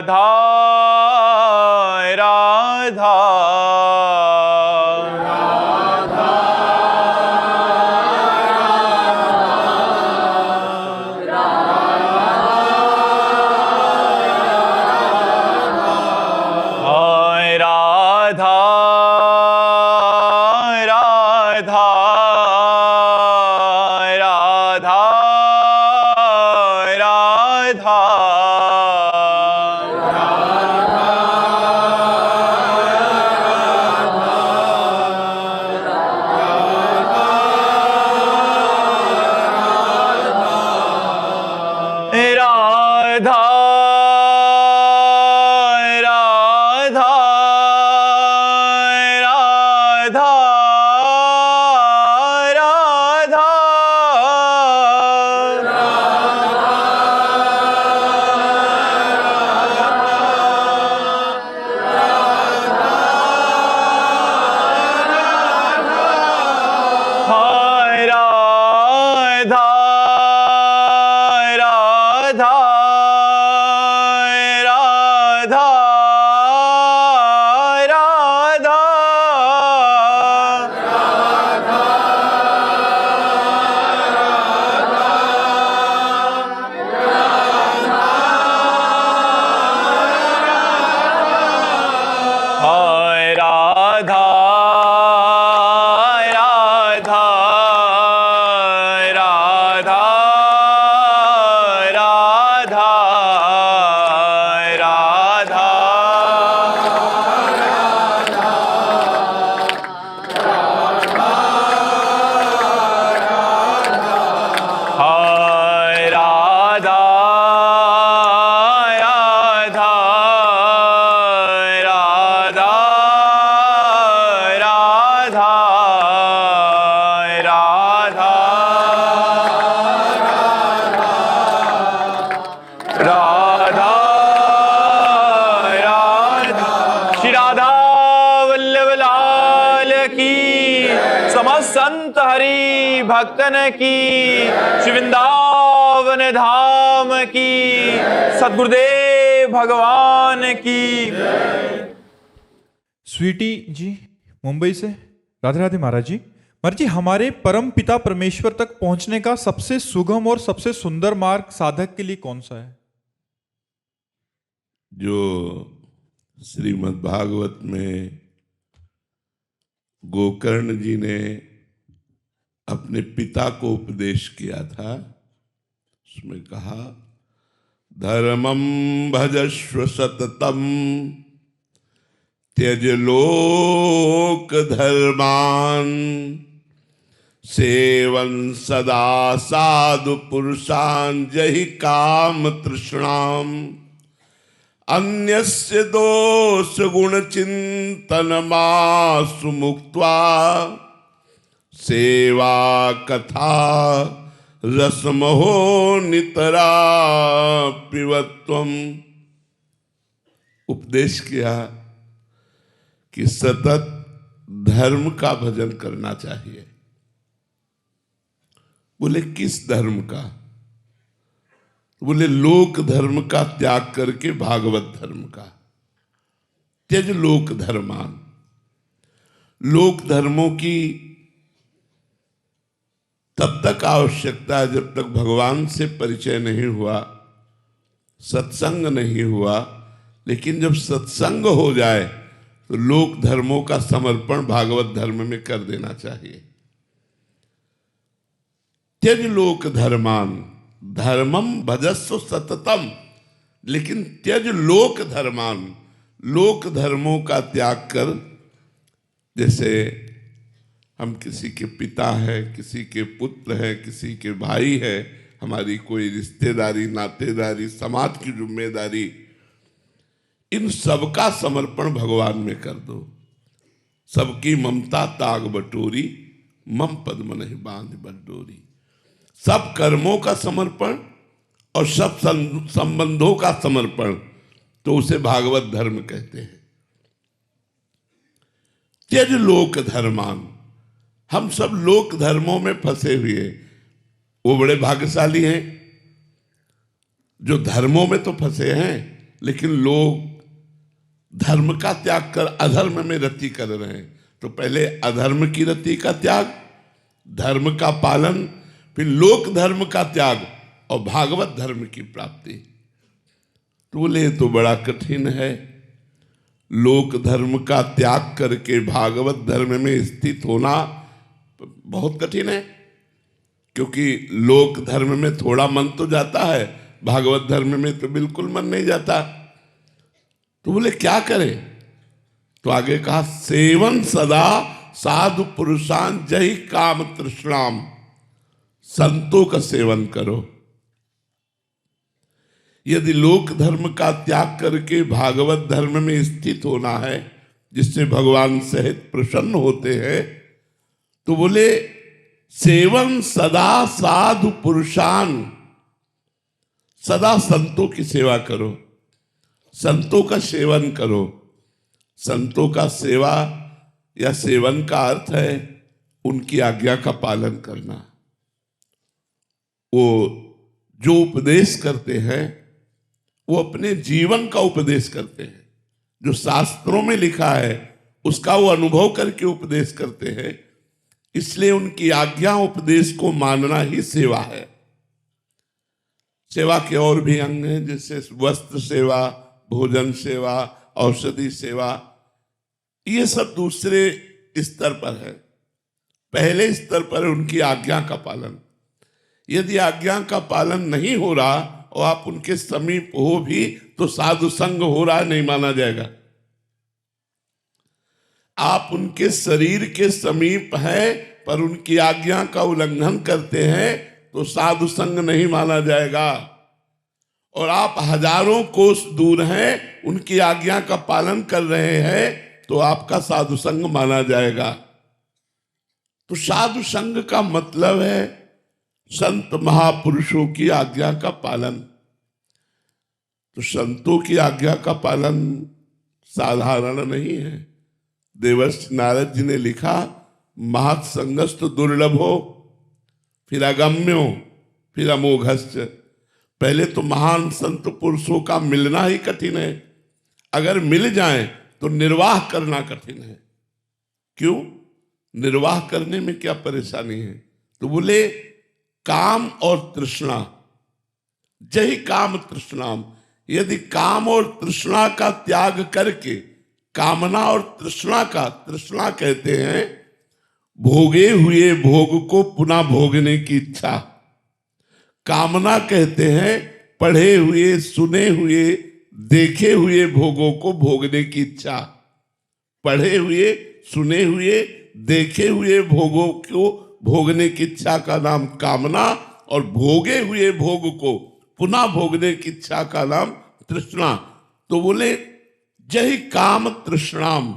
राधा संत हरि भक्तन की, श्री वृंदावन धाम की, सद्गुरुदेव भगवान की। स्वीटी जी मुंबई से, राधे राधे महाराज जी। महाराज जी, हमारे परम पिता परमेश्वर तक पहुंचने का सबसे सुगम और सबसे सुंदर मार्ग साधक के लिए कौन सा है? जो श्रीमद् भागवत में गोकर्ण जी ने अपने पिता को उपदेश किया था, उसमें कहा धर्मं भजस्व सततम त्यज लोक धर्मान सेवन सदा साधु पुरुषान जहि काम तृष्णाम अन्यस्य दोष गुण चिंतन मासु मुक्त्वा सेवा कथा रसमहो नितरा पिबत्वम। उपदेश किया कि सतत धर्म का भजन करना चाहिए। बोले किस धर्म का? बोले लोक धर्म का त्याग करके भागवत धर्म का। त्यज लोक धर्मान। लोक धर्मों की तब तक आवश्यकता है जब तक भगवान से परिचय नहीं हुआ, सत्संग नहीं हुआ। लेकिन जब सत्संग हो जाए तो लोक धर्मों का समर्पण भागवत धर्म में कर देना चाहिए। त्यज लोक धर्मान धर्मम भजस्व सततम। लेकिन त्यज लोक धर्मान, लोक धर्मों का त्याग कर, जैसे हम किसी के पिता हैं, किसी के पुत्र हैं, किसी के भाई हैं, हमारी कोई रिश्तेदारी, नातेदारी, समाज की जिम्मेदारी, इन सबका समर्पण भगवान में कर दो। सबकी ममता ताग बटोरी, मम पद्म नहीं बांध बटोरी। सब कर्मों का समर्पण और सब संबंधों का समर्पण, तो उसे भागवत धर्म कहते हैं। त्यज लोक धर्मान। हम सब लोक धर्मों में फंसे हुए, वो बड़े भाग्यशाली हैं जो धर्मों में तो फंसे हैं, लेकिन लोग धर्म का त्याग कर अधर्म में रति कर रहे हैं। तो पहले अधर्म की रति का त्याग, धर्म का पालन, फिर लोक धर्म का त्याग और भागवत धर्म की प्राप्ति। तो बोले तो बड़ा कठिन है, लोक धर्म का त्याग करके भागवत धर्म में स्थित होना बहुत कठिन है, क्योंकि लोक धर्म में थोड़ा मन तो जाता है, भागवत धर्म में तो बिल्कुल मन नहीं जाता। तो बोले क्या करें? तो आगे कहा, सेवन सदा साधु पुरुषान जय काम तृष्णाम, संतों का सेवन करो। यदि लोक धर्म का त्याग करके भागवत धर्म में स्थित होना है, जिससे भगवान सहित प्रसन्न होते हैं, तो बोले सेवन सदा साधु पुरुषान, सदा संतों की सेवा करो, संतों का सेवन करो। संतों का सेवा या सेवन का अर्थ है उनकी आज्ञा का पालन करना। वो जो उपदेश करते हैं वो अपने जीवन का उपदेश करते हैं। जो शास्त्रों में लिखा है उसका वो अनुभव करके उपदेश करते हैं, इसलिए उनकी आज्ञा उपदेश को मानना ही सेवा है। सेवा के और भी अंग हैं, जैसे वस्त्र सेवा, भोजन सेवा, औषधि सेवा, ये सब दूसरे स्तर पर है। पहले स्तर पर उनकी आज्ञा का पालन। यदि आज्ञा का पालन नहीं हो रहा और आप उनके समीप हो भी तो साधु संग हो रहा नहीं माना जाएगा। आप उनके शरीर के समीप हैं पर उनकी आज्ञा का उल्लंघन करते हैं तो साधु संग नहीं माना जाएगा। और आप हजारों कोस दूर हैं, उनकी आज्ञा का पालन कर रहे हैं तो आपका साधु संग माना जाएगा। तो साधु संग का मतलब है संत महापुरुषों की आज्ञा का पालन। तो संतों की आज्ञा का पालन साधारण नहीं है। देवर्षि नारद जी ने लिखा, महत् संगस्तु दुर्लभो, फिर अगम्यो, फिर अमोघश्च। पहले तो महान संत पुरुषों का मिलना ही कठिन है, अगर मिल जाए तो निर्वाह करना कठिन है। क्यों? निर्वाह करने में क्या परेशानी है? तो बोले काम और तृष्णा, जय काम तृष्णाम। यदि काम और तृष्णा का त्याग करके, कामना और तृष्णा का, तृष्णा कहते हैं भोगे हुए भोग को पुनः भोगने की इच्छा, कामना कहते हैं पढ़े हुए, सुने हुए, देखे हुए भोगों को भोगने की इच्छा। पढ़े हुए, सुने हुए, देखे हुए भोगों को भोगने की इच्छा का नाम कामना, और भोगे हुए भोग को पुनः भोगने की इच्छा का नाम तृष्णा। तो बोले जय काम तृष्णाम।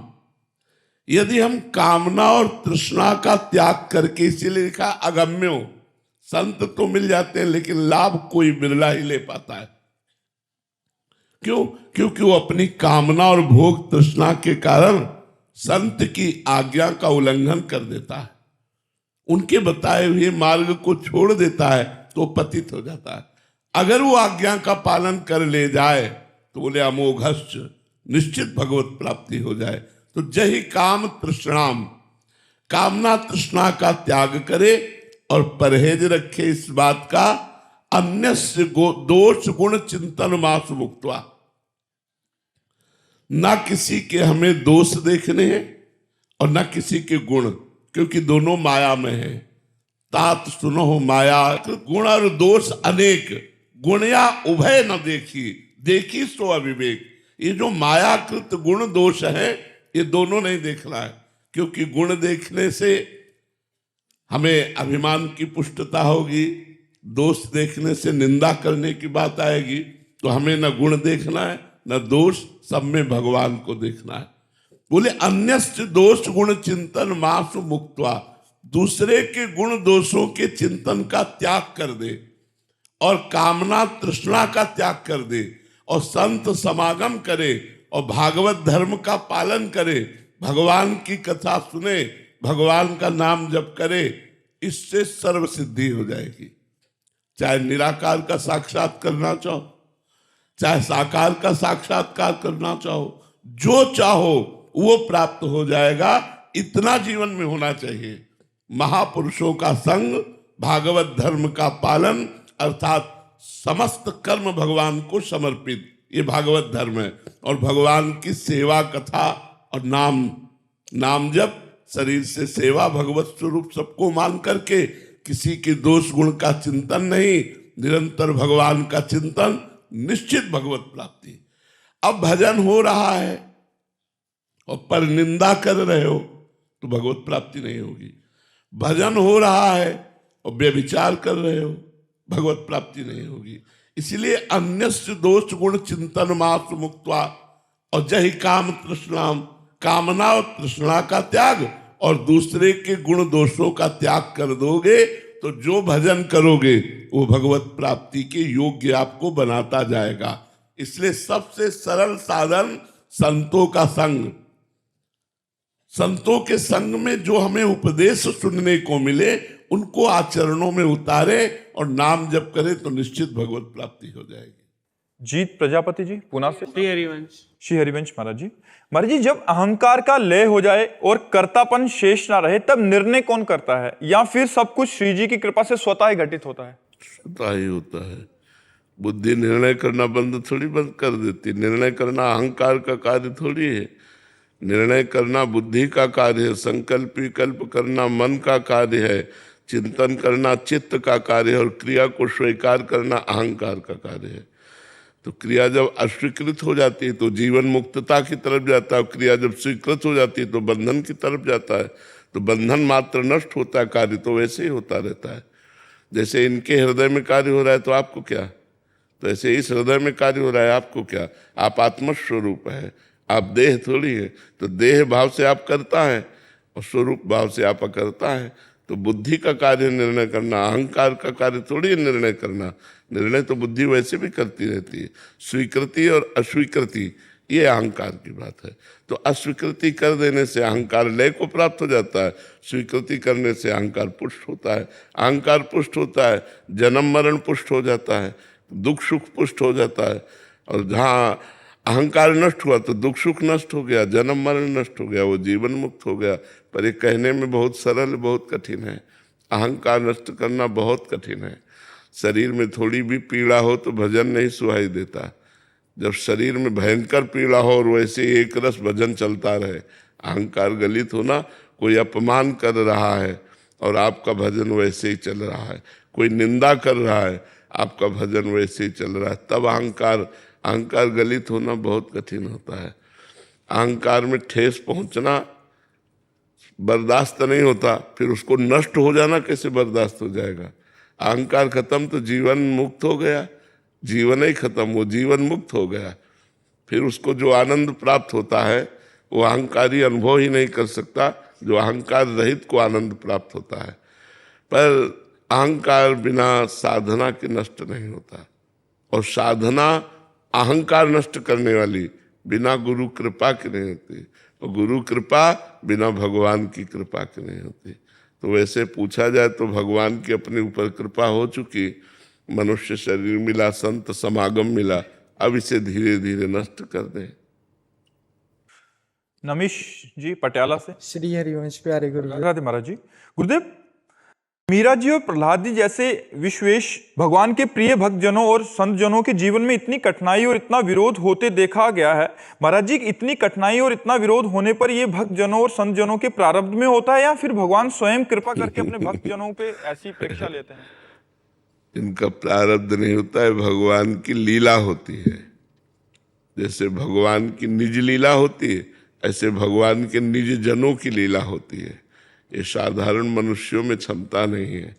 यदि हम कामना और तृष्णा का त्याग करके, इसीलिए लिखा अगम्यो, संत तो मिल जाते हैं लेकिन लाभ कोई बिरला ही ले पाता है। क्यों? क्योंकि वो अपनी कामना और भोग तृष्णा के कारण संत की आज्ञा का उल्लंघन कर देता है, उनके बताए हुए मार्ग को छोड़ देता है तो पतित हो जाता है। अगर वो आज्ञा का पालन कर ले जाए तो बोले अमोघश्च, निश्चित भगवत प्राप्ति हो जाए। तो जय काम तृष्णाम, कामना तृष्णा का त्याग करे और परहेज रखे इस बात का, अन्यस्य दोष गुण चिंतन मास मुक्त्वा। ना किसी के हमें दोष देखने हैं और ना किसी के गुण, क्योंकि दोनों माया में है। तात सुनो माया गुण और दोष अनेक, गुण या उभय न देखी, देखी सो अविवेक। ये जो मायाकृत गुण दोष है ये दोनों नहीं देखना है, क्योंकि गुण देखने से हमें अभिमान की पुष्टता होगी, दोष देखने से निंदा करने की बात आएगी। तो हमें न गुण देखना है न दोष, सब में भगवान को देखना है। बोले अन्यस्य दोष गुण चिंतन मासु मुक्त्वा, दूसरे के गुण दोषों के चिंतन का त्याग कर दे और कामना तृष्णा का त्याग कर दे और संत समागम करे और भागवत धर्म का पालन करे, भगवान की कथा सुने, भगवान का नाम जप करे, इससे सर्व सिद्धि हो जाएगी। चाहे निराकार का साक्षात करना चाहो, चाहे साकार का साक्षात्कार करना चाहो, जो चाहो वो प्राप्त हो जाएगा। इतना जीवन में होना चाहिए। महापुरुषों का संग, भागवत धर्म का पालन, अर्थात समस्त कर्म भगवान को समर्पित, ये भागवत धर्म है। और भगवान की सेवा, कथा और नाम जप, शरीर से सेवा, भगवत स्वरूप सबको मान करके, किसी के दोष गुण का चिंतन नहीं, निरंतर भगवान का चिंतन, निश्चित भगवत प्राप्ति। अब भजन हो रहा है और पर निंदा कर रहे हो तो भगवत प्राप्ति नहीं होगी। भजन हो रहा है और व्यभिचार कर रहे हो, भगवत प्राप्ति नहीं होगी। इसलिए अन्यस्य दोष गुण चिंतन मास मुक्त्वा, और जहि काम तृष्णाम, कामना और तृष्णा का त्याग, और दूसरे के गुण दोषों का त्याग कर दोगे तो जो भजन करोगे वो भगवत प्राप्ति के योग्य आपको बनाता जाएगा। इसलिए सबसे सरल साधन संतों का संग। संतों के संग में जो हमें उपदेश सुनने को मिले उनको आचरणों में उतारे और नाम जप करे तो निश्चित भगवत प्राप्ति हो जाएगी। जीत प्रजापति जी पुणे से। श्री हरिवंश। श्री हरिवंश महाराज जी। महाराज जी, जब अहंकार का लय हो जाए और कर्तापन शेष ना रहे तब निर्णय कौन करता है, या फिर सब कुछ श्री जी की कृपा से स्वतः ही घटित होता है? स्वतः ही होता है। बुद्धि निर्णय करना बंद थोड़ी बंद कर देती। निर्णय करना अहंकार का कार्य थोड़ी है। निर्णय करना बुद्धि का कार्य है। संकल्प विकल्प करना मन का कार्य है। चिंतन करना चित्त का कार्य है। और क्रिया को स्वीकार करना अहंकार का कार्य है। तो क्रिया जब अस्वीकृत हो जाती है तो जीवन मुक्तता की तरफ जाता है। क्रिया जब स्वीकृत हो जाती है तो बंधन की तरफ जाता है। तो बंधन मात्र नष्ट होता है, कार्य तो वैसे ही होता रहता है। जैसे इनके हृदय में कार्य हो रहा है तो आपको क्या, तो ऐसे इस हृदय में कार्य हो रहा है आपको क्या। आप आत्मस्वरूप है, आप देह थोड़ी है। तो देह भाव से आप करता है और स्वरूप भाव से आप करता है। तो बुद्धि का कार्य निर्णय करना, अहंकार का कार्य थोड़ी निर्णय करना। निर्णय तो बुद्धि वैसे भी करती रहती है। स्वीकृति और अस्वीकृति ये अहंकार की बात है। तो अस्वीकृति कर देने से अहंकार लय को प्राप्त हो जाता है। स्वीकृति करने से अहंकार पुष्ट होता है। अहंकार पुष्ट होता है, जन्म मरण पुष्ट हो जाता है, दुख सुख पुष्ट हो जाता है। और जहाँ अहंकार नष्ट हुआ तो दुख सुख नष्ट हो गया, जन्म मरण नष्ट हो गया, वो जीवन मुक्त हो गया। पर ये कहने में बहुत सरल, बहुत कठिन है। अहंकार नष्ट करना बहुत कठिन है। शरीर में थोड़ी भी पीड़ा हो तो भजन नहीं सुहाई देता। जब शरीर में भयंकर पीड़ा हो और वैसे एक रस भजन चलता रहे, अहंकार गलित होना, कोई अपमान कर रहा है और आपका भजन वैसे ही चल रहा है, कोई निंदा कर रहा है, आपका भजन वैसे ही चल रहा है, तब अहंकार गलित होना बहुत कठिन होता है। अहंकार में ठेस पहुंचना बर्दाश्त नहीं होता, फिर उसको नष्ट हो जाना कैसे बर्दाश्त हो जाएगा। अहंकार खत्म तो जीवन मुक्त हो गया, जीवन ही खत्म, वो जीवन मुक्त हो गया। फिर उसको जो आनंद प्राप्त होता है वो अहंकारी अनुभव ही नहीं कर सकता, जो अहंकार रहित को आनंद प्राप्त होता है। पर अहंकार बिना साधना के नष्ट नहीं होता, और साधना अहंकार नष्ट करने वाली बिना गुरु कृपा के नहीं होती, और गुरु कृपा बिना भगवान की कृपा के नहीं होती। तो वैसे पूछा जाए तो भगवान की अपने ऊपर कृपा हो चुकी, मनुष्य शरीर मिला, संत समागम मिला, अब इसे धीरे धीरे नष्ट कर दे। नमिश जी पटियाला से। श्री हरिवंश प्यारे गुरु। राधे महाराज जी। गुरुदेव, मीरा जी और प्रहलाद जी जैसे विश्वेश भगवान के प्रिय भक्तजनों और संतजनों के जीवन में इतनी कठिनाई और इतना विरोध होते देखा गया है। महाराज जी, इतनी कठिनाई और इतना विरोध होने पर यह भक्तजनों और संतजनों के प्रारब्ध में होता है, या फिर भगवान स्वयं कृपा करके अपने भक्तजनों पे ऐसी परीक्षा लेते हैं? इनका प्रारब्ध नहीं होता है, भगवान की लीला होती है। जैसे भगवान की निज लीला होती है, ऐसे भगवान के निज जनों की लीला होती है। ये साधारण मनुष्यों में क्षमता नहीं है।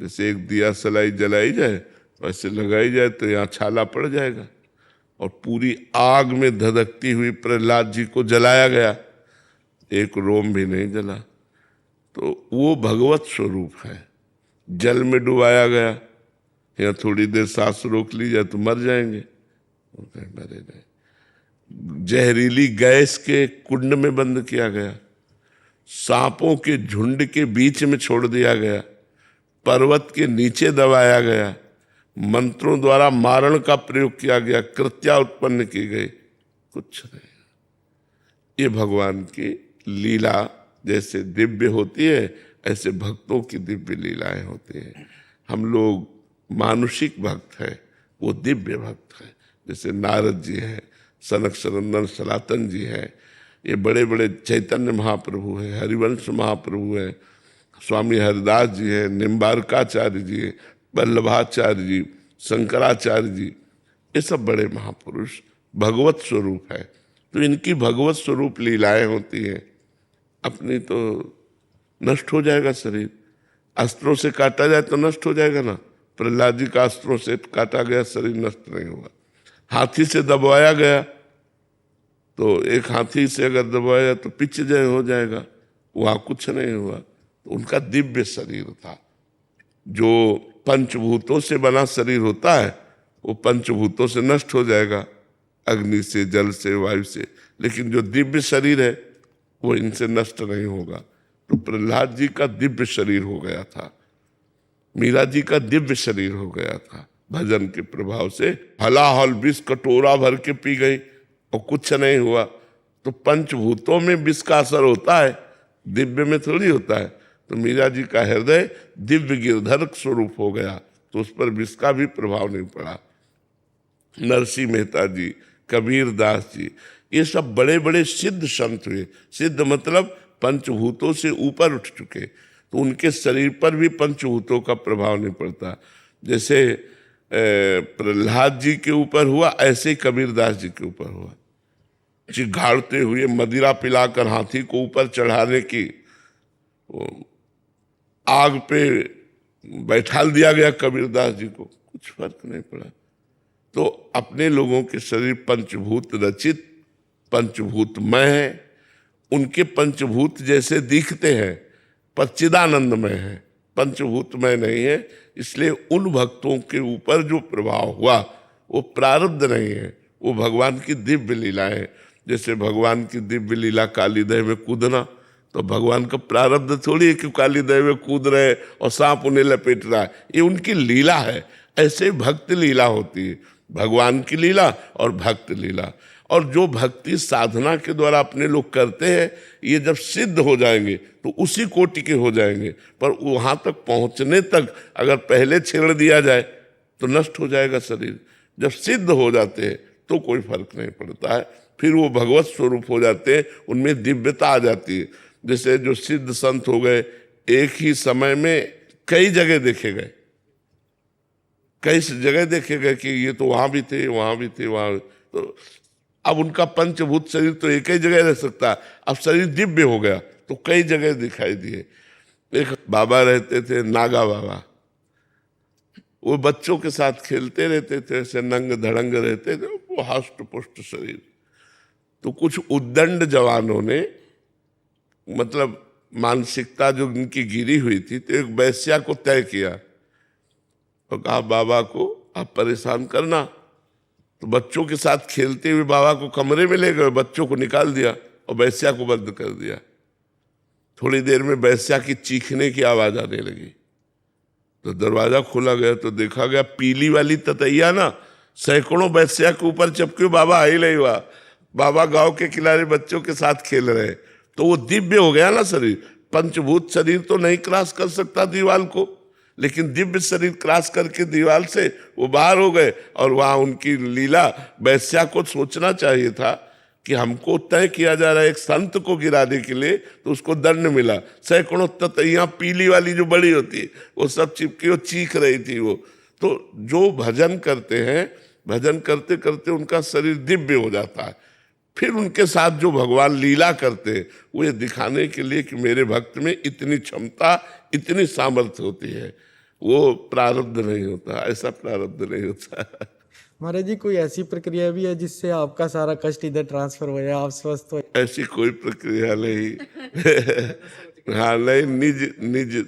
जैसे एक दिया सलाई जलाई जाए, वैसे लगाई जाए तो यहाँ छाला पड़ जाएगा। और पूरी आग में धधकती हुई प्रहलाद जी को जलाया गया, एक रोम भी नहीं जला। तो वो भगवत स्वरूप है। जल में डुबाया गया, यहाँ थोड़ी देर सांस रोक ली जाए तो मर जाएंगे, मरे नहीं। जहरीली गैस के कुंड में बंद किया गया, सांपों के झुंड के बीच में छोड़ दिया गया, पर्वत के नीचे दबाया गया, मंत्रों द्वारा मारण का प्रयोग किया गया, कृत्या उत्पन्न की गई, कुछ नहीं। ये भगवान की लीला जैसे दिव्य होती है, ऐसे भक्तों की दिव्य लीलाएं होती हैं। हम लोग मानुषिक भक्त हैं, वो दिव्य भक्त हैं। जैसे नारद जी हैं, सनक सनंदन सनातन जी हैं, ये बड़े बड़े चैतन्य महाप्रभु हैं, हरिवंश महाप्रभु हैं, स्वामी हरिदास जी हैं, निम्बारकाचार्य जी हैं, वल्लभाचार्य जी, शंकराचार्य जी, ये सब बड़े महापुरुष भगवत स्वरूप है। तो इनकी भगवत स्वरूप लीलाएं होती हैं। अपनी तो नष्ट हो जाएगा शरीर, अस्त्रों से काटा जाए तो नष्ट हो जाएगा ना। प्रहलाद जी का अस्त्रों से काटा गया शरीर नष्ट नहीं हुआ। हाथी से दबाया गया तो एक हाथी से अगर दबाया तो पिच जय हो जाएगा, वहां कुछ नहीं हुआ। तो उनका दिव्य शरीर था। जो पंचभूतों से बना शरीर होता है वो पंचभूतों से नष्ट हो जाएगा, अग्नि से, जल से, वायु से, लेकिन जो दिव्य शरीर है वो इनसे नष्ट नहीं होगा। तो प्रहलाद जी का दिव्य शरीर हो गया था, मीरा जी का दिव्य शरीर हो गया था। भजन के प्रभाव से हलाहल विष कटोरा भर के पी गई और कुछ नहीं हुआ। तो पंचभूतों में विष का असर होता है, दिव्य में थोड़ी होता है। तो मीरा जी का हृदय दिव्य गिरधर स्वरूप हो गया, तो उस पर विष का भी प्रभाव नहीं पड़ा। नरसिंह मेहता जी, कबीर दास जी, ये सब बड़े बड़े सिद्ध संत हुए। सिद्ध मतलब पंचभूतों से ऊपर उठ चुके, तो उनके शरीर पर भी पंचभूतों का प्रभाव नहीं पड़ता। जैसे प्रहलाद जी के ऊपर हुआ, ऐसे ही कबीर दास जी के ऊपर हुआ। चिघाड़ते हुए मदिरा पिलाकर हाथी को ऊपर चढ़ाने की आग पे बैठाल दिया गया कबीरदास जी को, कुछ फर्क नहीं पड़ा। तो अपने लोगों के शरीर पंचभूत रचित, पंचभूतमय है। उनके पंचभूत जैसे दिखते हैं पर चिदानंदमय है, पंचभूतमय नहीं है। इसलिए उन भक्तों के ऊपर जो प्रभाव हुआ वो प्रारब्ध नहीं है, वो भगवान की दिव्य लीलाएं हैं। जैसे भगवान की दिव्य लीला काली दह में कूदना, तो भगवान का प्रारब्ध थोड़ी है कि काली दह में कूद रहे और सांप उन्हें लपेट रहा है, ये उनकी लीला है। ऐसे भक्त लीला होती है, भगवान की लीला और भक्त लीला। और जो भक्ति साधना के द्वारा अपने लोग करते हैं, ये जब सिद्ध हो जाएंगे तो उसी कोटि के हो जाएंगे। पर वहां तक पहुंचने तक अगर पहले छेड़ दिया जाए तो नष्ट हो जाएगा शरीर। जब सिद्ध हो जाते हैं तो कोई फर्क नहीं पड़ता है, फिर वो भगवत स्वरूप हो जाते हैं, उनमें दिव्यता आ जाती है। जैसे जो सिद्ध संत हो गए, एक ही समय में कई जगह देखे गए, कई जगह देखे गए कि ये तो वहां भी थे, वहां भी थे, वहां। तो अब उनका पंचभूत शरीर तो एक ही जगह रह सकता है, अब शरीर दिव्य हो गया तो कई जगह दिखाई दिए। एक बाबा रहते थे, नागा बाबा, वो बच्चों के साथ खेलते रहते थे, ऐसे नंग धड़ंग रहते थे, वो हष्ट पुष्ट शरीर। तो कुछ उद्दंड जवानों ने, मतलब मानसिकता जो उनकी गिरी हुई थी, तो एक वैश्या को तय किया और कहा बाबा को आप परेशान करना। तो बच्चों के साथ खेलते हुए बाबा को कमरे में ले गए, बच्चों को निकाल दिया और वैश्या को बंद कर दिया। थोड़ी देर में वैश्या की चीखने की आवाज आने लगी, तो दरवाजा खोला गया तो देखा गया पीली वाली ततैया ना सैकड़ों वैश्या के ऊपर चपके, बाबा आ ही नहीं हुआ। बाबा गांव के किनारे बच्चों के साथ खेल रहे, तो वो दिव्य हो गया ना शरीर। पंचभूत शरीर तो नहीं क्रॉस कर सकता दीवाल को, लेकिन दिव्य शरीर क्रॉस करके दीवार से वो बाहर हो गए। और वहां उनकी लीला, वैश्या को सोचना चाहिए था कि हमको तय किया जा रहा है एक संत को गिराने के लिए, तो उसको दंड मिला। सैकड़ों ततैया पीली वाली जो बड़ी होती है वो सब चिपकी, वो चीख रही थी वो। तो जो भजन करते हैं, भजन करते करते उनका शरीर दिव्य हो जाता है। फिर उनके साथ जो भगवान लीला करते हैं, वो ये दिखाने के लिए कि मेरे भक्त में इतनी क्षमता, इतनी सामर्थ्य होती है। वो प्रारब्ध नहीं होता, ऐसा प्रारब्ध नहीं होता। महाराज जी, कोई ऐसी प्रक्रिया भी है जिससे आपका सारा कष्ट इधर ट्रांसफर हो जाए, आप स्वस्थ हो? ऐसी कोई प्रक्रिया नहीं। हाँ नहीं, निज निज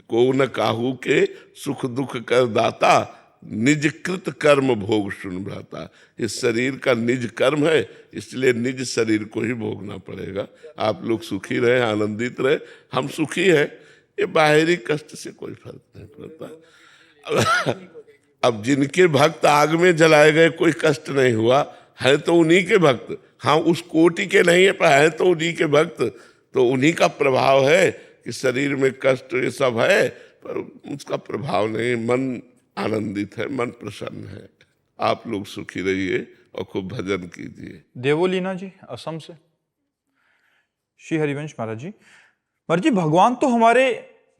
को न काहू के सुख दुख कर दाता, निज कृत कर्म भोग सुन भ्राता। इस शरीर का निज कर्म है, इसलिए निज शरीर को ही भोगना पड़ेगा। आप लोग सुखी रहे, आनंदित रहे, हम सुखी हैं, ये बाहरी कष्ट से कोई फर्क नहीं पड़ता। अब जिनके भक्त आग में जलाए गए कोई कष्ट नहीं हुआ, है तो उन्हीं के भक्त। हाँ, उस कोटि के नहीं है पर है तो उन्हीं के भक्त, तो उन्हीं का प्रभाव है कि शरीर में कष्ट ये सब है पर उसका प्रभाव नहीं। मन आनंदित है, मन प्रसन्न है। आप लोग सुखी रहिए और खूब भजन कीजिए। देवोलीना जी असम से। श्री हरिवंश महाराज जी, महाराज जी भगवान तो हमारे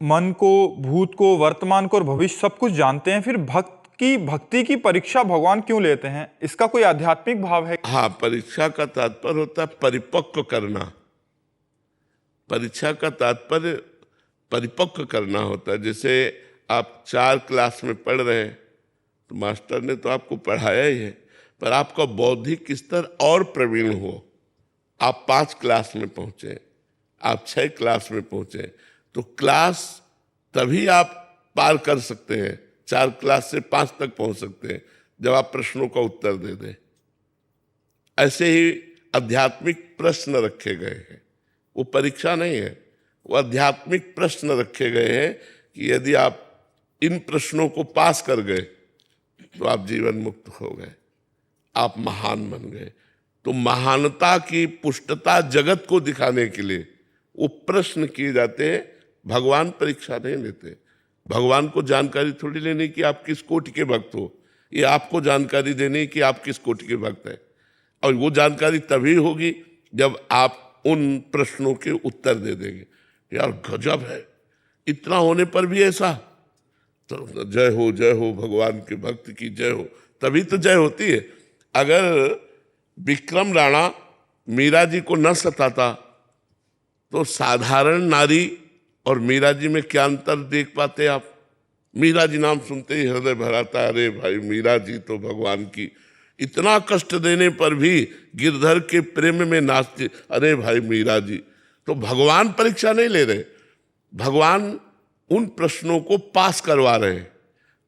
मन को, भूत को, वर्तमान को और भविष्य सब कुछ जानते हैं, फिर भक्ति की परीक्षा भगवान क्यों लेते हैं? इसका कोई आध्यात्मिक भाव है? हाँ, परीक्षा का तात्पर्य होता है परिपक्व करना। परीक्षा का तात्पर्य परिपक्व करना होता है। जैसे आप 4 क्लास में पढ़ रहे हैं तो मास्टर ने तो आपको पढ़ाया ही है, पर आपका बौद्धिक स्तर और प्रवीण हो, आप 5 क्लास में पहुंचे, आप 6 क्लास में पहुंचे, तो क्लास तभी आप पार कर सकते हैं, 4 क्लास से 5 तक पहुंच सकते हैं जब आप प्रश्नों का उत्तर दे दें। ऐसे ही आध्यात्मिक प्रश्न रखे गए हैं, वो परीक्षा नहीं है, वो आध्यात्मिक प्रश्न रखे गए हैं कि यदि आप इन प्रश्नों को पास कर गए तो आप जीवन मुक्त हो गए, आप महान बन गए। तो महानता की पुष्टता जगत को दिखाने के लिए वो प्रश्न किए जाते हैं। भगवान परीक्षा नहीं लेते। भगवान को जानकारी थोड़ी लेनी कि आप किस कोटि के भक्त हो, ये आपको जानकारी देनी कि आप किस कोटि के भक्त हैं। और वो जानकारी तभी होगी जब आप उन प्रश्नों के उत्तर दे देंगे। यार गजब है, इतना होने पर भी ऐसा, तो जय हो भगवान के भक्त की जय हो, तभी तो जय होती है। अगर विक्रम राणा मीरा जी को न सताता तो साधारण नारी और मीरा जी में क्या अंतर देख पाते आप? मीरा जी नाम सुनते ही हृदय भराता, अरे भाई मीरा जी तो भगवान की, इतना कष्ट देने पर भी गिरधर के प्रेम में नाचते, अरे भाई मीरा जी। तो भगवान परीक्षा नहीं ले रहे, भगवान उन प्रश्नों को पास करवा रहे हैं।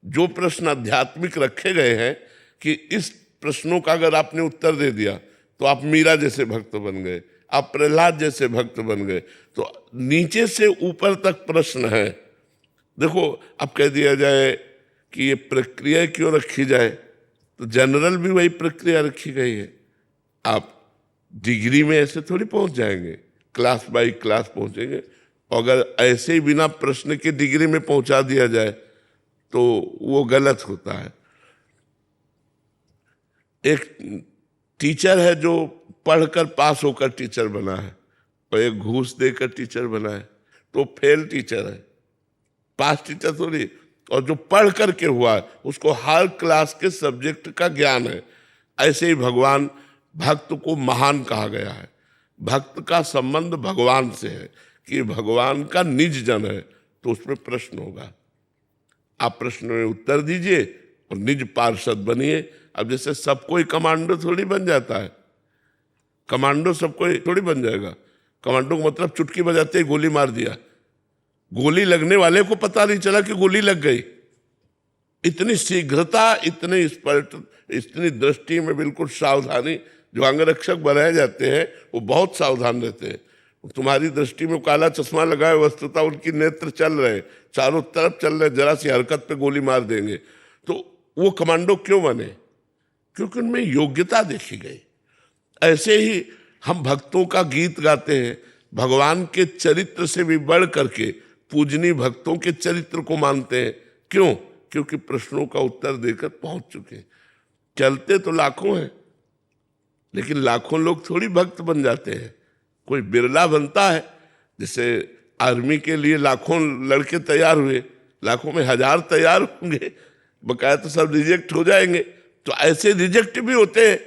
जो प्रश्न आध्यात्मिक रखे गए हैं कि इस प्रश्नों का अगर आपने उत्तर दे दिया तो आप मीरा जैसे भक्त बन गए, आप प्रहलाद जैसे भक्त बन गए। तो नीचे से ऊपर तक प्रश्न है। देखो, अब कह दिया जाए कि ये प्रक्रिया क्यों रखी जाए, तो जनरल भी वही प्रक्रिया रखी गई है। आप डिग्री में ऐसे थोड़ी पहुंच जाएंगे, क्लास बाई क्लास पहुंचेंगे। अगर ऐसे ही बिना प्रश्न के डिग्री में पहुंचा दिया जाए तो वो गलत होता है। एक टीचर है जो पढ़कर पास होकर टीचर बना है, और एक घूस देकर टीचर बना है, तो फेल टीचर है, पास टीचर थोड़ी। और जो पढ़ करके हुआ है उसको हर क्लास के सब्जेक्ट का ज्ञान है। ऐसे ही भगवान, भक्त को महान कहा गया है। भक्त का संबंध भगवान से है कि भगवान का निज जन है, तो उसमें प्रश्न होगा। आप प्रश्न में उत्तर दीजिए और निज पार्षद बनिए। अब जैसे सब कोई कमांडो थोड़ी बन जाता है, कमांडो सब कोई थोड़ी बन जाएगा। कमांडो का मतलब चुटकी बजाते ही गोली मार दिया, गोली लगने वाले को पता नहीं चला कि गोली लग गई। इतनी शीघ्रता, इतनी स्पष्ट, इतनी दृष्टि में बिल्कुल सावधानी। जो अंगरक्षक बनाए जाते हैं वो बहुत सावधान रहते हैं। तुम्हारी दृष्टि में काला चश्मा लगाए, वस्तुतः उनकी नेत्र चल रहे, चारों तरफ चल रहे, जरा सी हरकत पे गोली मार देंगे। तो वो कमांडो क्यों बने? क्योंकि उनमें योग्यता देखी गई। ऐसे ही हम भक्तों का गीत गाते हैं, भगवान के चरित्र से भी बढ़ करके पूजनीय भक्तों के चरित्र को मानते हैं। क्यों? क्योंकि प्रश्नों का उत्तर देकर पहुंच चुके। चलते तो लाखों हैं, लेकिन लाखों लोग थोड़ी भक्त बन जाते हैं, कोई बिरला बनता है। जैसे आर्मी के लिए लाखों लड़के तैयार हुए, लाखों में 1000 तैयार होंगे, बकाया तो सब रिजेक्ट हो जाएंगे। तो ऐसे रिजेक्ट भी होते हैं,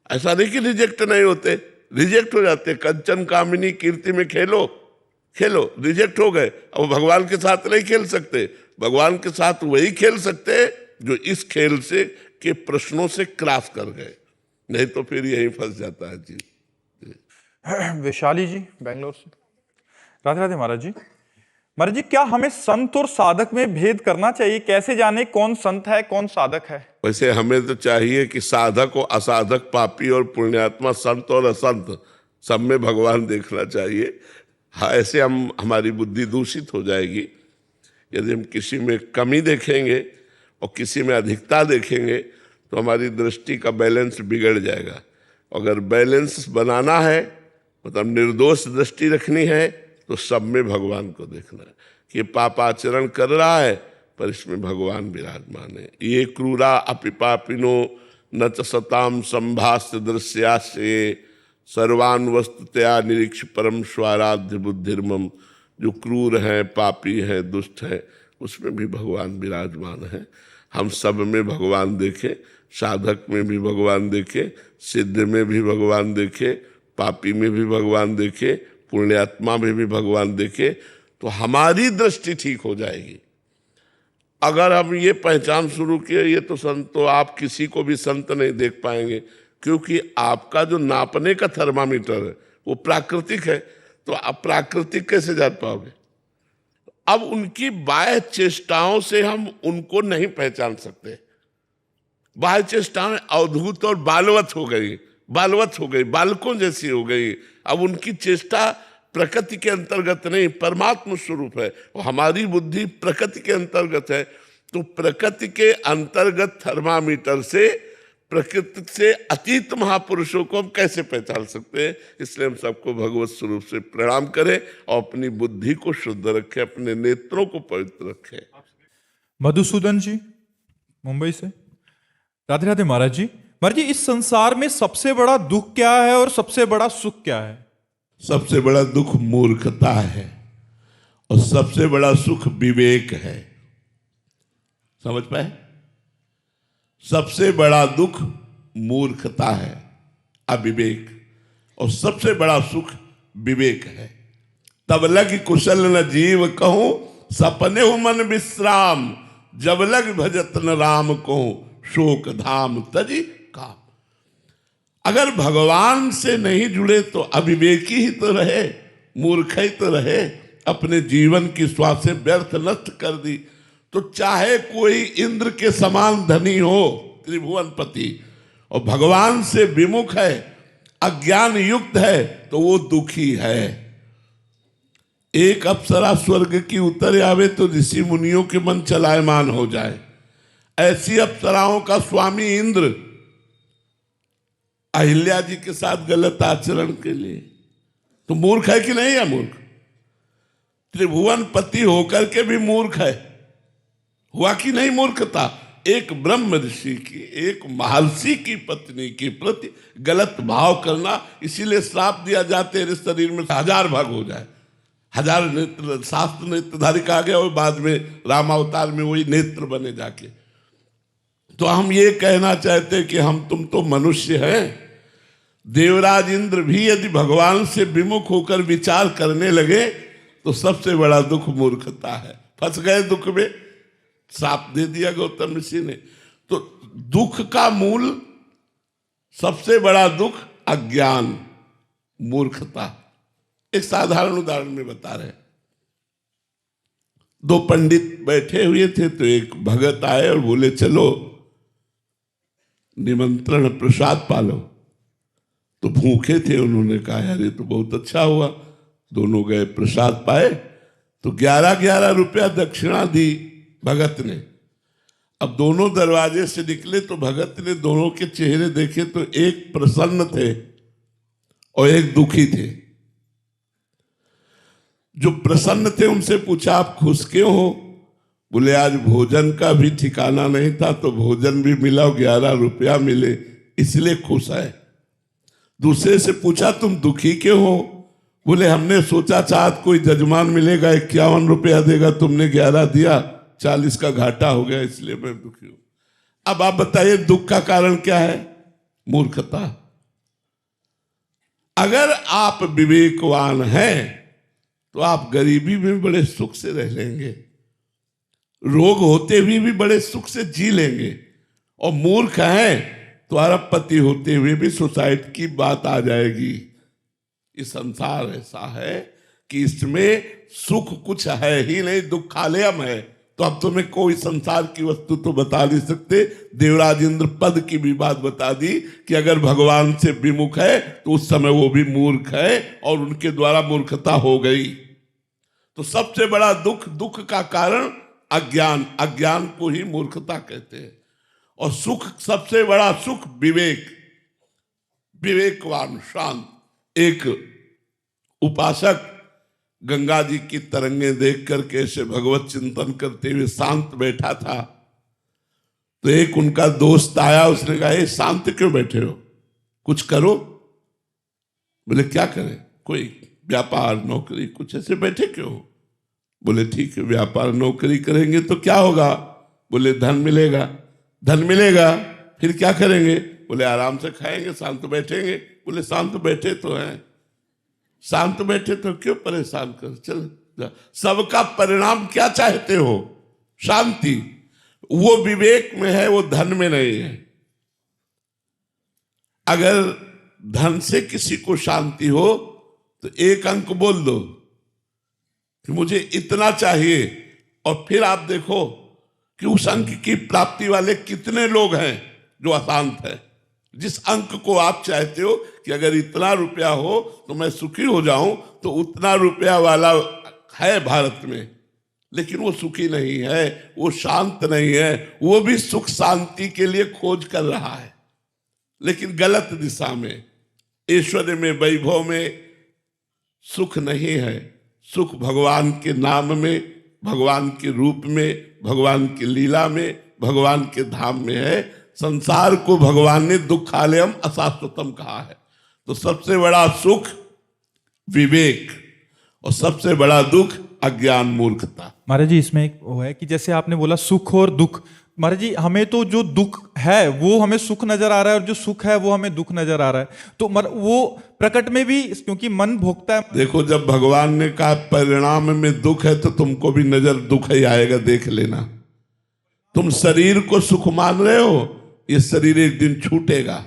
ऐसा नहीं कि रिजेक्ट नहीं होते, रिजेक्ट हो जाते। कंचन कामिनी कीर्ति में खेलो, रिजेक्ट हो गए। अब भगवान के साथ नहीं खेल सकते, भगवान के साथ वही खेल सकते हैं जो इस खेल से के प्रश्नों से क्रॉस कर गए, नहीं तो फिर यही फंस जाता है। जी वैशाली जी बेंगलोर से। राधे राधे महाराज जी। महाराज जी, क्या हमें संत और साधक में भेद करना चाहिए? कैसे जाने कौन संत है कौन साधक है? वैसे हमें तो चाहिए कि साधक और असाधक, पापी और पुण्यात्मा, संत और असंत, सब में भगवान देखना चाहिए। हाँ, ऐसे हमारी बुद्धि दूषित हो जाएगी। यदि हम किसी में कमी देखेंगे और किसी में अधिकता देखेंगे तो हमारी दृष्टि का बैलेंस बिगड़ जाएगा। अगर बैलेंस बनाना है, मतलब निर्दोष दृष्टि रखनी है, तो सब में भगवान को देखना है कि ये पापाचरण कर रहा है पर इसमें भगवान विराजमान है। ये क्रूरा अपिपापिनो न च सताम संभास्य दृश्यास्य सर्वान वस्तुतया निरीक्ष परम स्वाराध्य बुद्धिर्मम। जो क्रूर हैं, पापी हैं, दुष्ट हैं, उसमें भी भगवान विराजमान है। हम सब में भगवान देखें, साधक में भी भगवान देखें, सिद्ध में भी भगवान देखें, पापी में भी भगवान देखें, पुण्यात्मा में भी भगवान देखें, तो हमारी दृष्टि ठीक हो जाएगी। अगर हम ये पहचान शुरू किए ये तो संत, तो आप किसी को भी संत नहीं देख पाएंगे, क्योंकि आपका जो नापने का थर्मामीटर है वो प्राकृतिक है, तो आप प्राकृतिक कैसे जान पाओगे? अब उनकी बाह्य चेष्टाओं से हम उनको नहीं पहचान सकते। बाह्य चेष्टाएं अवधूत और बालवत हो गई, बालकों जैसी हो गई। अब उनकी चेष्टा प्रकृति के अंतर्गत नहीं, परमात्मा स्वरूप है, और हमारी बुद्धि प्रकृति के अंतर्गत है। तो प्रकृति के अंतर्गत थर्मामीटर से प्रकृति से अतीत महापुरुषों को हम कैसे पहचान सकते हैं? इसलिए हम सबको भगवत स्वरूप से प्रणाम करें और अपनी बुद्धि को शुद्ध रखें, अपने नेत्रों को पवित्र रखें। मधुसूदन जी मुंबई से। राधे राधे महाराज जी। महाराज जी, इस संसार में सबसे बड़ा दुख क्या है और सबसे बड़ा सुख क्या है? सबसे बड़ा दुख मूर्खता है और सबसे बड़ा सुख विवेक है। समझ पाए? सबसे बड़ा दुख मूर्खता है, अविवेक, और सबसे बड़ा सुख विवेक है। तब लग कुशल न जीव कहूं, सपने हो मन विश्राम, जब लग भजत न राम कहूं, शोक धाम तजी काम। अगर भगवान से नहीं जुड़े तो अविवेकी ही तो रहे, मूर्ख ही तो रहे, अपने जीवन की श्वासें व्यर्थ नष्ट कर दी। तो चाहे कोई इंद्र के समान धनी हो, त्रिभुवनपति, और भगवान से विमुख है, अज्ञान युक्त है, तो वो दुखी है। एक अप्सरा स्वर्ग की उतर आवे तो ऋषि मुनियों के मन चलायमान हो जाए। ऐसी अप्सराओं का स्वामी इंद्र अहिल्या जी के साथ गलत आचरण के लिए तो मूर्ख है कि नहीं है? मूर्ख। त्रिभुवनपति होकर के भी मूर्ख है। हुआ कि नहीं मूर्खता? एक ब्रह्म ऋषि की, एक महर्षि की पत्नी के प्रति गलत भाव करना, इसीलिए श्राप दिया जाते हैं शरीर में 1000 भाग हो जाए, 1000 नेत्र, शास्त्र नेत्रधारी कहा गया, और बाद में रामावतार में वही नेत्र बने जाके। तो हम ये कहना चाहते हैं कि हम तुम तो मनुष्य हैं। देवराज इंद्र भी यदि भगवान से विमुख होकर विचार करने लगे तो सबसे बड़ा दुख मूर्खता है। फंस गए दुख में, श्राप दे दिया गौतम ऋषि ने। तो दुख का मूल, सबसे बड़ा दुख अज्ञान, मूर्खता। एक साधारण उदाहरण में बता रहे। 2 पंडित बैठे हुए थे, तो एक भगत आए और बोले चलो निमंत्रण प्रसाद पालो। तो भूखे थे, उन्होंने कहा यार ये तो बहुत अच्छा हुआ। दोनों गए, प्रसाद पाए, तो 11-11 रुपया दक्षिणा दी भगत ने। अब दोनों दरवाजे से निकले तो भगत ने दोनों के चेहरे देखे, तो एक प्रसन्न थे और एक दुखी थे। जो प्रसन्न थे उनसे पूछा आप खुश क्यों हो? बोले आज भोजन का भी ठिकाना नहीं था, तो भोजन भी मिला, 11 रुपया मिले, इसलिए खुश है। दूसरे से पूछा तुम दुखी क्यों हो? बोले हमने सोचा चाहत कोई जजमान मिलेगा, 51 रुपया देगा, तुमने 11 दिया, 40 का घाटा हो गया, इसलिए मैं दुखी हूं। अब आप बताइए दुख का कारण क्या है? मूर्खता। अगर आप विवेकवान हैं तो आप गरीबी में बड़े सुख से रह लेंगे, रोग होते हुए भी बड़े सुख से जी लेंगे। और मूर्ख हैं तो अरबपति होते हुए भी सुसाइड की बात आ जाएगी। ये संसार ऐसा है कि इसमें सुख कुछ है ही नहीं, दुखालयम है। तो अब तुम्हें कोई संसार की वस्तु तो बता नहीं सकते। देवराज इंद्र पद की भी बात बता दी कि अगर भगवान से विमुख है तो उस समय वो भी मूर्ख है और उनके द्वारा मूर्खता हो गई। तो सबसे बड़ा दुख, दुख का कारण अज्ञान, अज्ञान को ही मूर्खता कहते हैं। और सुख, सबसे बड़ा सुख विवेक, विवेकवान शांत। एक उपासक गंगा जी की तरंगें देख करके ऐसे भगवत चिंतन करते हुए शांत बैठा था, तो एक उनका दोस्त आया, उसने कहा, "ए, शांत क्यों बैठे हो, कुछ करो।" बोले, "क्या करें, कोई व्यापार नौकरी, कुछ ऐसे बैठे क्यों हो?" बोले, "ठीक है, व्यापार नौकरी करेंगे तो क्या होगा?" बोले, "धन मिलेगा।" "धन मिलेगा, फिर क्या करेंगे?" बोले, "आराम से खाएंगे, शांत बैठेंगे।" बोले, "शांत बैठे तो हैं, शांत बैठे तो क्यों परेशान कर, चल। सबका परिणाम क्या चाहते हो? शांति। वो विवेक में है, वो धन में नहीं है। अगर धन से किसी को शांति हो तो एक अंक बोल दो कि मुझे इतना चाहिए, और फिर आप देखो कि उस अंक की प्राप्ति वाले कितने लोग हैं जो अशांत है। जिस अंक को आप चाहते हो कि अगर इतना रुपया हो तो मैं सुखी हो जाऊं, तो उतना रुपया वाला है भारत में, लेकिन वो सुखी नहीं है, वो शांत नहीं है। वो भी सुख शांति के लिए खोज कर रहा है, लेकिन गलत दिशा में। ऐश्वर्य में, वैभव में सुख नहीं है। सुख भगवान के नाम में, भगवान के रूप में, भगवान की लीला में, भगवान के धाम में है। संसार को भगवान ने दुखालयम अशाश्वतम कहा है। तो सबसे बड़ा सुख विवेक, और सबसे बड़ा दुख अज्ञान, मूर्खता। महाराज जी, इसमें एक वो है कि जैसे आपने बोला सुख और दुख, महाराज जी हमें तो जो दुख है वो हमें सुख नजर आ रहा है, और जो सुख है वो हमें दुख नजर आ रहा है। तो वो प्रकट में भी, क्योंकि मन भोगता है। देखो, जब भगवान ने कहा परिणाम में दुख है, तो तुमको भी नजर दुख ही आएगा, देख लेना। तुम शरीर को सुख मान रहे हो, ये शरीर एक दिन छूटेगा,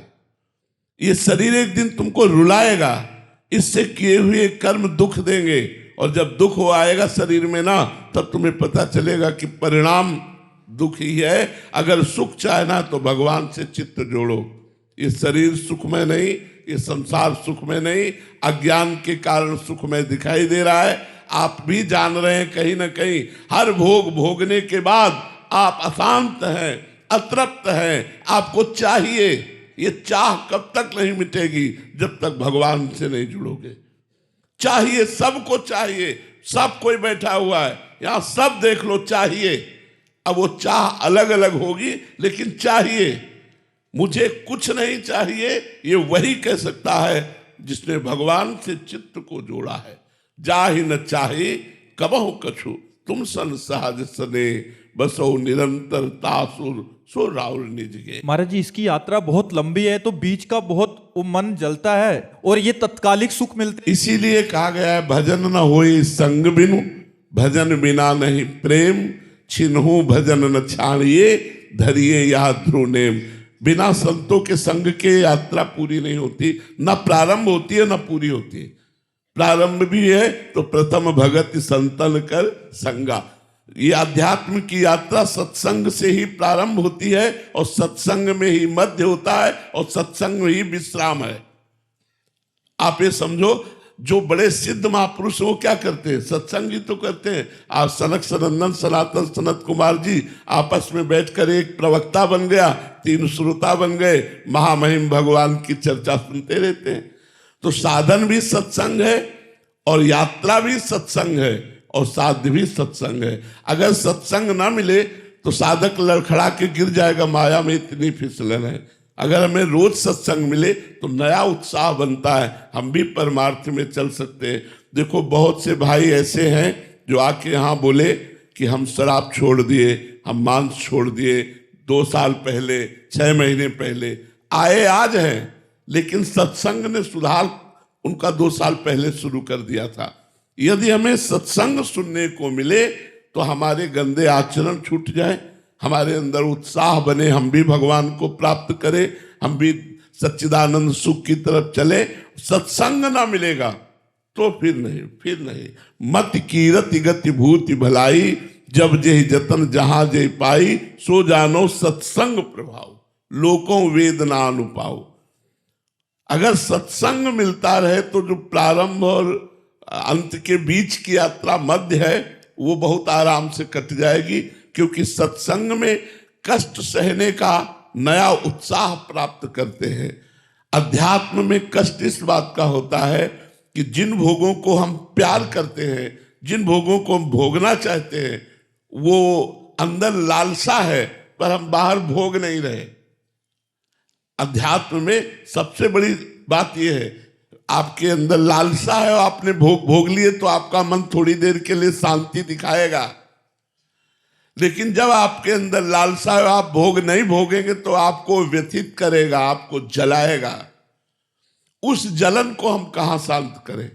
ये शरीर एक दिन तुमको रुलाएगा, इससे किए हुए कर्म दुख देंगे। और जब दुख हो आएगा शरीर में ना, तब तुम्हें पता चलेगा कि परिणाम दुख ही है। अगर सुख चाहना तो भगवान से चित्त जोड़ो। ये शरीर सुखमय नहीं, ये संसार सुखमय नहीं, अज्ञान के कारण सुखमय दिखाई दे रहा है। आप भी जान रहे हैं कहीं ना कहीं, हर भोग भोगने के बाद आप अशांत हैं, अतृप्त हैं, आपको चाहिए। ये चाह कब तक नहीं मिटेगी? जब तक भगवान से नहीं जुड़ोगे। चाहिए, सबको चाहिए, सब कोई बैठा हुआ है यहां, सब देख लो, चाहिए। अब वो चाह अलग अलग होगी, लेकिन चाहिए। मुझे कुछ नहीं चाहिए, ये वही कह सकता है जिसने भगवान से चित्त को जोड़ा है। जाहि न चाहे कबहु कछु, तुम सन सहज सने, बसो निरंतर तासुर सो राउर निज गे। महाराज जी, इसकी यात्रा बहुत लंबी है, तो बीच का बहुत वो मन जलता है, और ये तत्कालिक सुख मिलते। इसीलिए कहा गया है, भजन न होई संग बिनु, भजन बिना नहीं प्रेम, छिन्हु भजन न छाड़िए, धरिए या ध्रुव नेम। बिना संतों के संग के यात्रा पूरी नहीं होती, न प्रारंभ होती है न पूरी होती है। प्रारंभ भी है तो प्रथम भगत संतन कर संगा। ये आध्यात्म की यात्रा सत्संग से ही प्रारंभ होती है, और सत्संग में ही मध्य होता है, और सत्संग में ही विश्राम है। आप ये समझो, जो बड़े सिद्ध महापुरुष वो क्या करते हैं? सत्संग ही तो करते हैं। आप सनक सनंदन सनातन सनत कुमार जी आपस में बैठकर एक प्रवक्ता बन गया, 3 श्रोता बन गए, महामहिम भगवान की चर्चा सुनते रहते हैं। तो साधन भी सत्संग है, और यात्रा भी सत्संग है, और साध्य भी सत्संग है। अगर सत्संग ना मिले तो साधक लड़खड़ा के गिर जाएगा, माया में इतनी फिसलन है। अगर हमें रोज सत्संग मिले तो नया उत्साह बनता है, हम भी परमार्थ में चल सकते हैं। देखो, बहुत से भाई ऐसे हैं जो आके यहाँ बोले कि हम शराब छोड़ दिए, हम मांस छोड़ दिए, 2 साल पहले, 6 महीने पहले आए, आज हैं, लेकिन सत्संग ने सुधार उनका 2 साल पहले शुरू कर दिया था। यदि हमें सत्संग सुनने को मिले तो हमारे गंदे आचरण छूट जाए, हमारे अंदर उत्साह बने, हम भी भगवान को प्राप्त करें, हम भी सच्चिदानंद सुख की तरफ चले। सत्संग ना मिलेगा तो फिर नहीं। मत कीरति गति भूति भलाई, जब जेहि जतन जहां जेहि पाई, सो जानो सत्संग प्रभाव, लोकों वेद ना अनुपाओ। अगर सत्संग मिलता रहे तो जो प्रारंभ और अंत के बीच की यात्रा मध्य है, वो बहुत आराम से कट जाएगी। क्योंकि सत्संग में कष्ट सहने का नया उत्साह प्राप्त करते हैं। अध्यात्म में कष्ट इस बात का होता है कि जिन भोगों को हम प्यार करते हैं, जिन भोगों को हम भोगना चाहते हैं, वो अंदर लालसा है पर हम बाहर भोग नहीं रहे। अध्यात्म में सबसे बड़ी बात यह है, आपके अंदर लालसा है और आपने भोग लिए तो आपका मन थोड़ी देर के लिए शांति दिखाएगा, लेकिन जब आपके अंदर लालसा है आप भोग नहीं भोगेंगे तो आपको व्यथित करेगा, आपको जलाएगा। उस जलन को हम कहां शांत करें?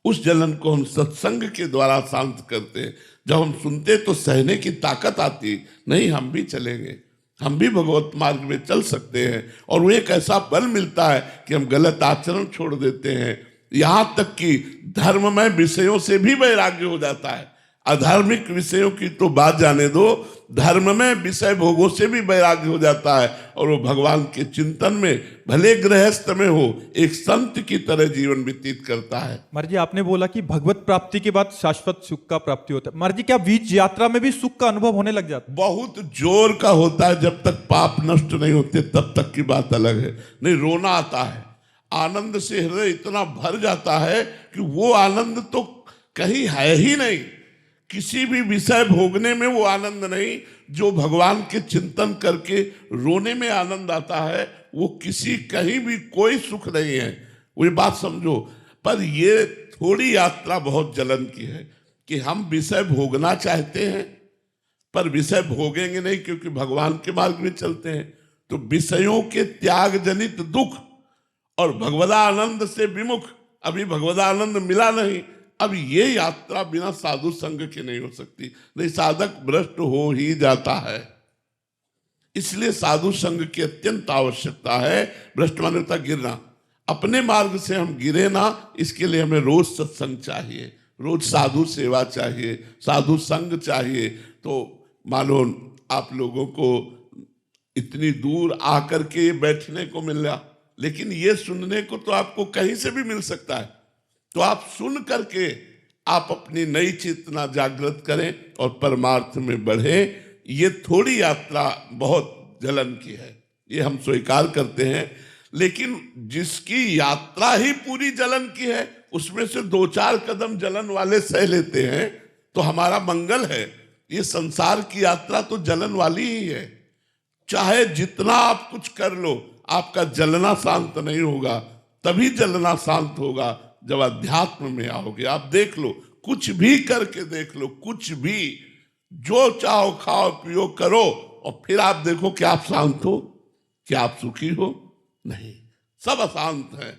उस जलन को हम सत्संग के द्वारा शांत करते हैं। जब हम सुनते तो सहने की ताकत आती, नहीं हम भी चलेंगे, हम भी भगवत मार्ग में चल सकते हैं। और वो एक ऐसा बल मिलता है कि हम गलत आचरण छोड़ देते हैं। यहां तक कि धर्ममय विषयों से भी वैराग्य हो जाता है। अधार्मिक विषयों की तो बात जाने दो, धर्ममय विषय भोगों से भी वैराग्य हो जाता है और वो भगवान के चिंतन में, भले गृहस्थ में हो, एक संत की तरह जीवन व्यतीत करता है। महाराज जी, आपने बोला कि भगवत प्राप्ति के बाद शाश्वत सुख का प्राप्ति होता है। महाराज जी, क्या बीच यात्रा में भी सुख का अनुभव होने लग जाता है? बहुत जोर का होता है। जब तक पाप नष्ट नहीं होते तब तक की बात अलग है। नहीं, रोना आता है, आनंद से हृदय इतना भर जाता है कि वो आनंद तो कहीं है ही नहीं। किसी भी विषय भोगने में वो आनंद नहीं जो भगवान के चिंतन करके रोने में आनंद आता है। वो किसी कहीं भी कोई सुख नहीं है, वो बात समझो। पर ये थोड़ी यात्रा बहुत जलन की है कि हम विषय भोगना चाहते हैं पर विषय भोगेंगे नहीं, क्योंकि भगवान के मार्ग में चलते हैं। तो विषयों के त्याग जनित दुख और भगवदानंद से विमुख, अभी भगवदानंद मिला नहीं। अब ये यात्रा बिना साधु संग के नहीं हो सकती, नहीं साधक भ्रष्ट हो ही जाता है। इसलिए साधु संग की अत्यंत आवश्यकता है। भ्रष्ट मानवता गिरना, अपने मार्ग से हम गिरे ना, इसके लिए हमें रोज सत्संग चाहिए, रोज साधु सेवा चाहिए, साधु संग चाहिए। तो मानो आप लोगों को इतनी दूर आकर के बैठने को मिल रहा, लेकिन ये सुनने को तो आपको कहीं से भी मिल सकता है। तो आप सुन करके आप अपनी नई चेतना जागृत करें और परमार्थ में बढ़ें। ये थोड़ी यात्रा बहुत जलन की है, ये हम स्वीकार करते हैं। लेकिन जिसकी यात्रा ही पूरी जलन की है, उसमें से 2-4 कदम जलन वाले सह लेते हैं तो हमारा मंगल है। ये संसार की यात्रा तो जलन वाली ही है। चाहे जितना आप कुछ कर लो, आपका जलना शांत नहीं होगा। तभी जलना शांत होगा जब अध्यात्म में आओगे। आप देख लो, कुछ भी करके देख लो, कुछ भी, जो चाहो खाओ पियो करो, और फिर आप देखो कि आप शांत हो, क्या आप सुखी हो? नहीं, सब अशांत है।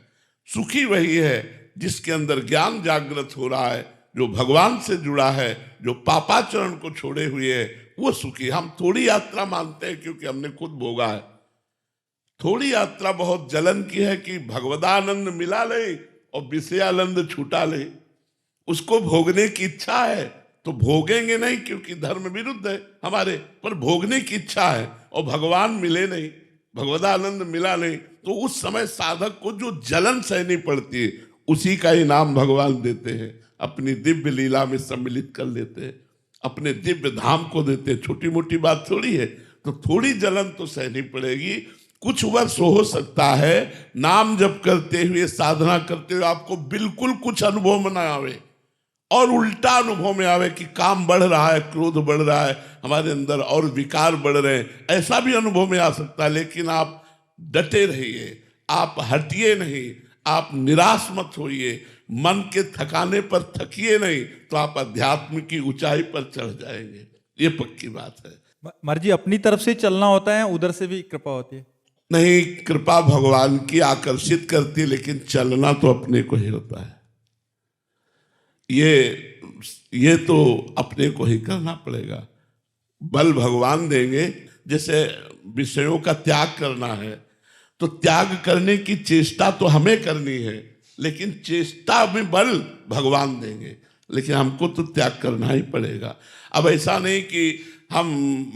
सुखी वही है जिसके अंदर ज्ञान जागृत हो रहा है, जो भगवान से जुड़ा है, जो पापाचरण को छोड़े हुए है, वो सुखी। हम थोड़ी यात्रा मानते हैं क्योंकि हमने खुद भोगा है। थोड़ी यात्रा बहुत जलन की है कि भगवदानंद मिला ले और विषयानंद छूटा ले। उसको भोगने की इच्छा है तो भोगेंगे नहीं, क्योंकि धर्म विरुद्ध है हमारे, पर भोगने की इच्छा है और भगवान मिले नहीं, भगवदानंद मिला नहीं, तो उस समय साधक को जो जलन सहनी पड़ती है, उसी का ही नाम भगवान देते हैं, अपनी दिव्य लीला में सम्मिलित कर लेते हैं, अपने दिव्य धाम को देते हैं। छोटी मोटी बात थोड़ी है। तो थोड़ी जलन तो सहनी पड़ेगी। कुछ वर्ष हो सकता है नाम जप करते हुए, साधना करते हुए आपको बिल्कुल कुछ अनुभव में ना आवे, और उल्टा अनुभव में आवे कि काम बढ़ रहा है, क्रोध बढ़ रहा है हमारे अंदर और विकार बढ़ रहे हैं, ऐसा भी अनुभव में आ सकता है। लेकिन आप डटे रहिए, आप हटिए नहीं, आप निराश मत होइए, मन के थकाने पर थकिए नहीं, तो आप अध्यात्म की ऊंचाई पर चढ़ जाएंगे। ये पक्की बात है। महाराज जी, अपनी तरफ से चलना होता है, उधर से भी कृपा होती है? नहीं, कृपा भगवान की आकर्षित करती है, लेकिन चलना तो अपने को ही होता है। ये तो अपने को ही करना पड़ेगा। बल भगवान देंगे। जैसे विषयों का त्याग करना है तो त्याग करने की चेष्टा तो हमें करनी है, लेकिन चेष्टा में बल भगवान देंगे, लेकिन हमको तो त्याग करना ही पड़ेगा। अब ऐसा नहीं कि हम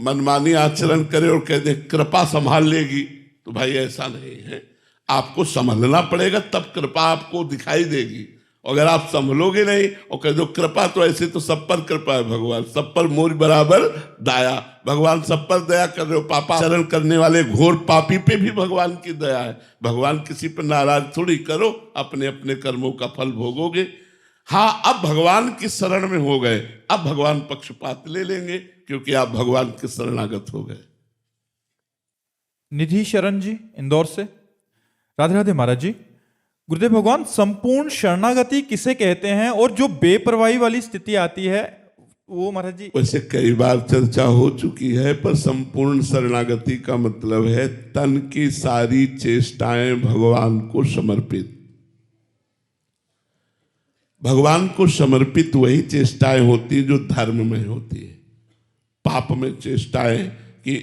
मनमानी आचरण करें और कह दें कृपा संभाल लेगी, तो भाई ऐसा नहीं है। आपको संभलना पड़ेगा, तब कृपा आपको दिखाई देगी। अगर आप संभलोगे नहीं और कह दो कृपा, तो ऐसे तो सब पर कृपा है भगवान, सब पर मोर बराबर दया, भगवान सब पर दया कर रहे हो। पापाचरण करने वाले घोर पापी पे भी भगवान की दया है। भगवान किसी पर नाराज थोड़ी, करो, अपने अपने कर्मों का फल भोगोगे। हाँ, अब भगवान की शरण में हो गए, अब भगवान पक्षपात ले लेंगे, क्योंकि आप भगवान के शरणागत हो गए। निधि शरण जी इंदौर से। राधे राधे महाराज जी। गुरुदेव भगवान, संपूर्ण शरणागति किसे कहते हैं, और जो बेपरवाही वाली स्थिति आती है वो महाराज जी? वैसे कई बार चर्चा हो चुकी है, पर संपूर्ण शरणागति का मतलब है तन की सारी चेष्टाएं भगवान को समर्पित। भगवान को समर्पित वही चेष्टाएं होती जो धर्म में होती है। पाप में चेष्टाएं कि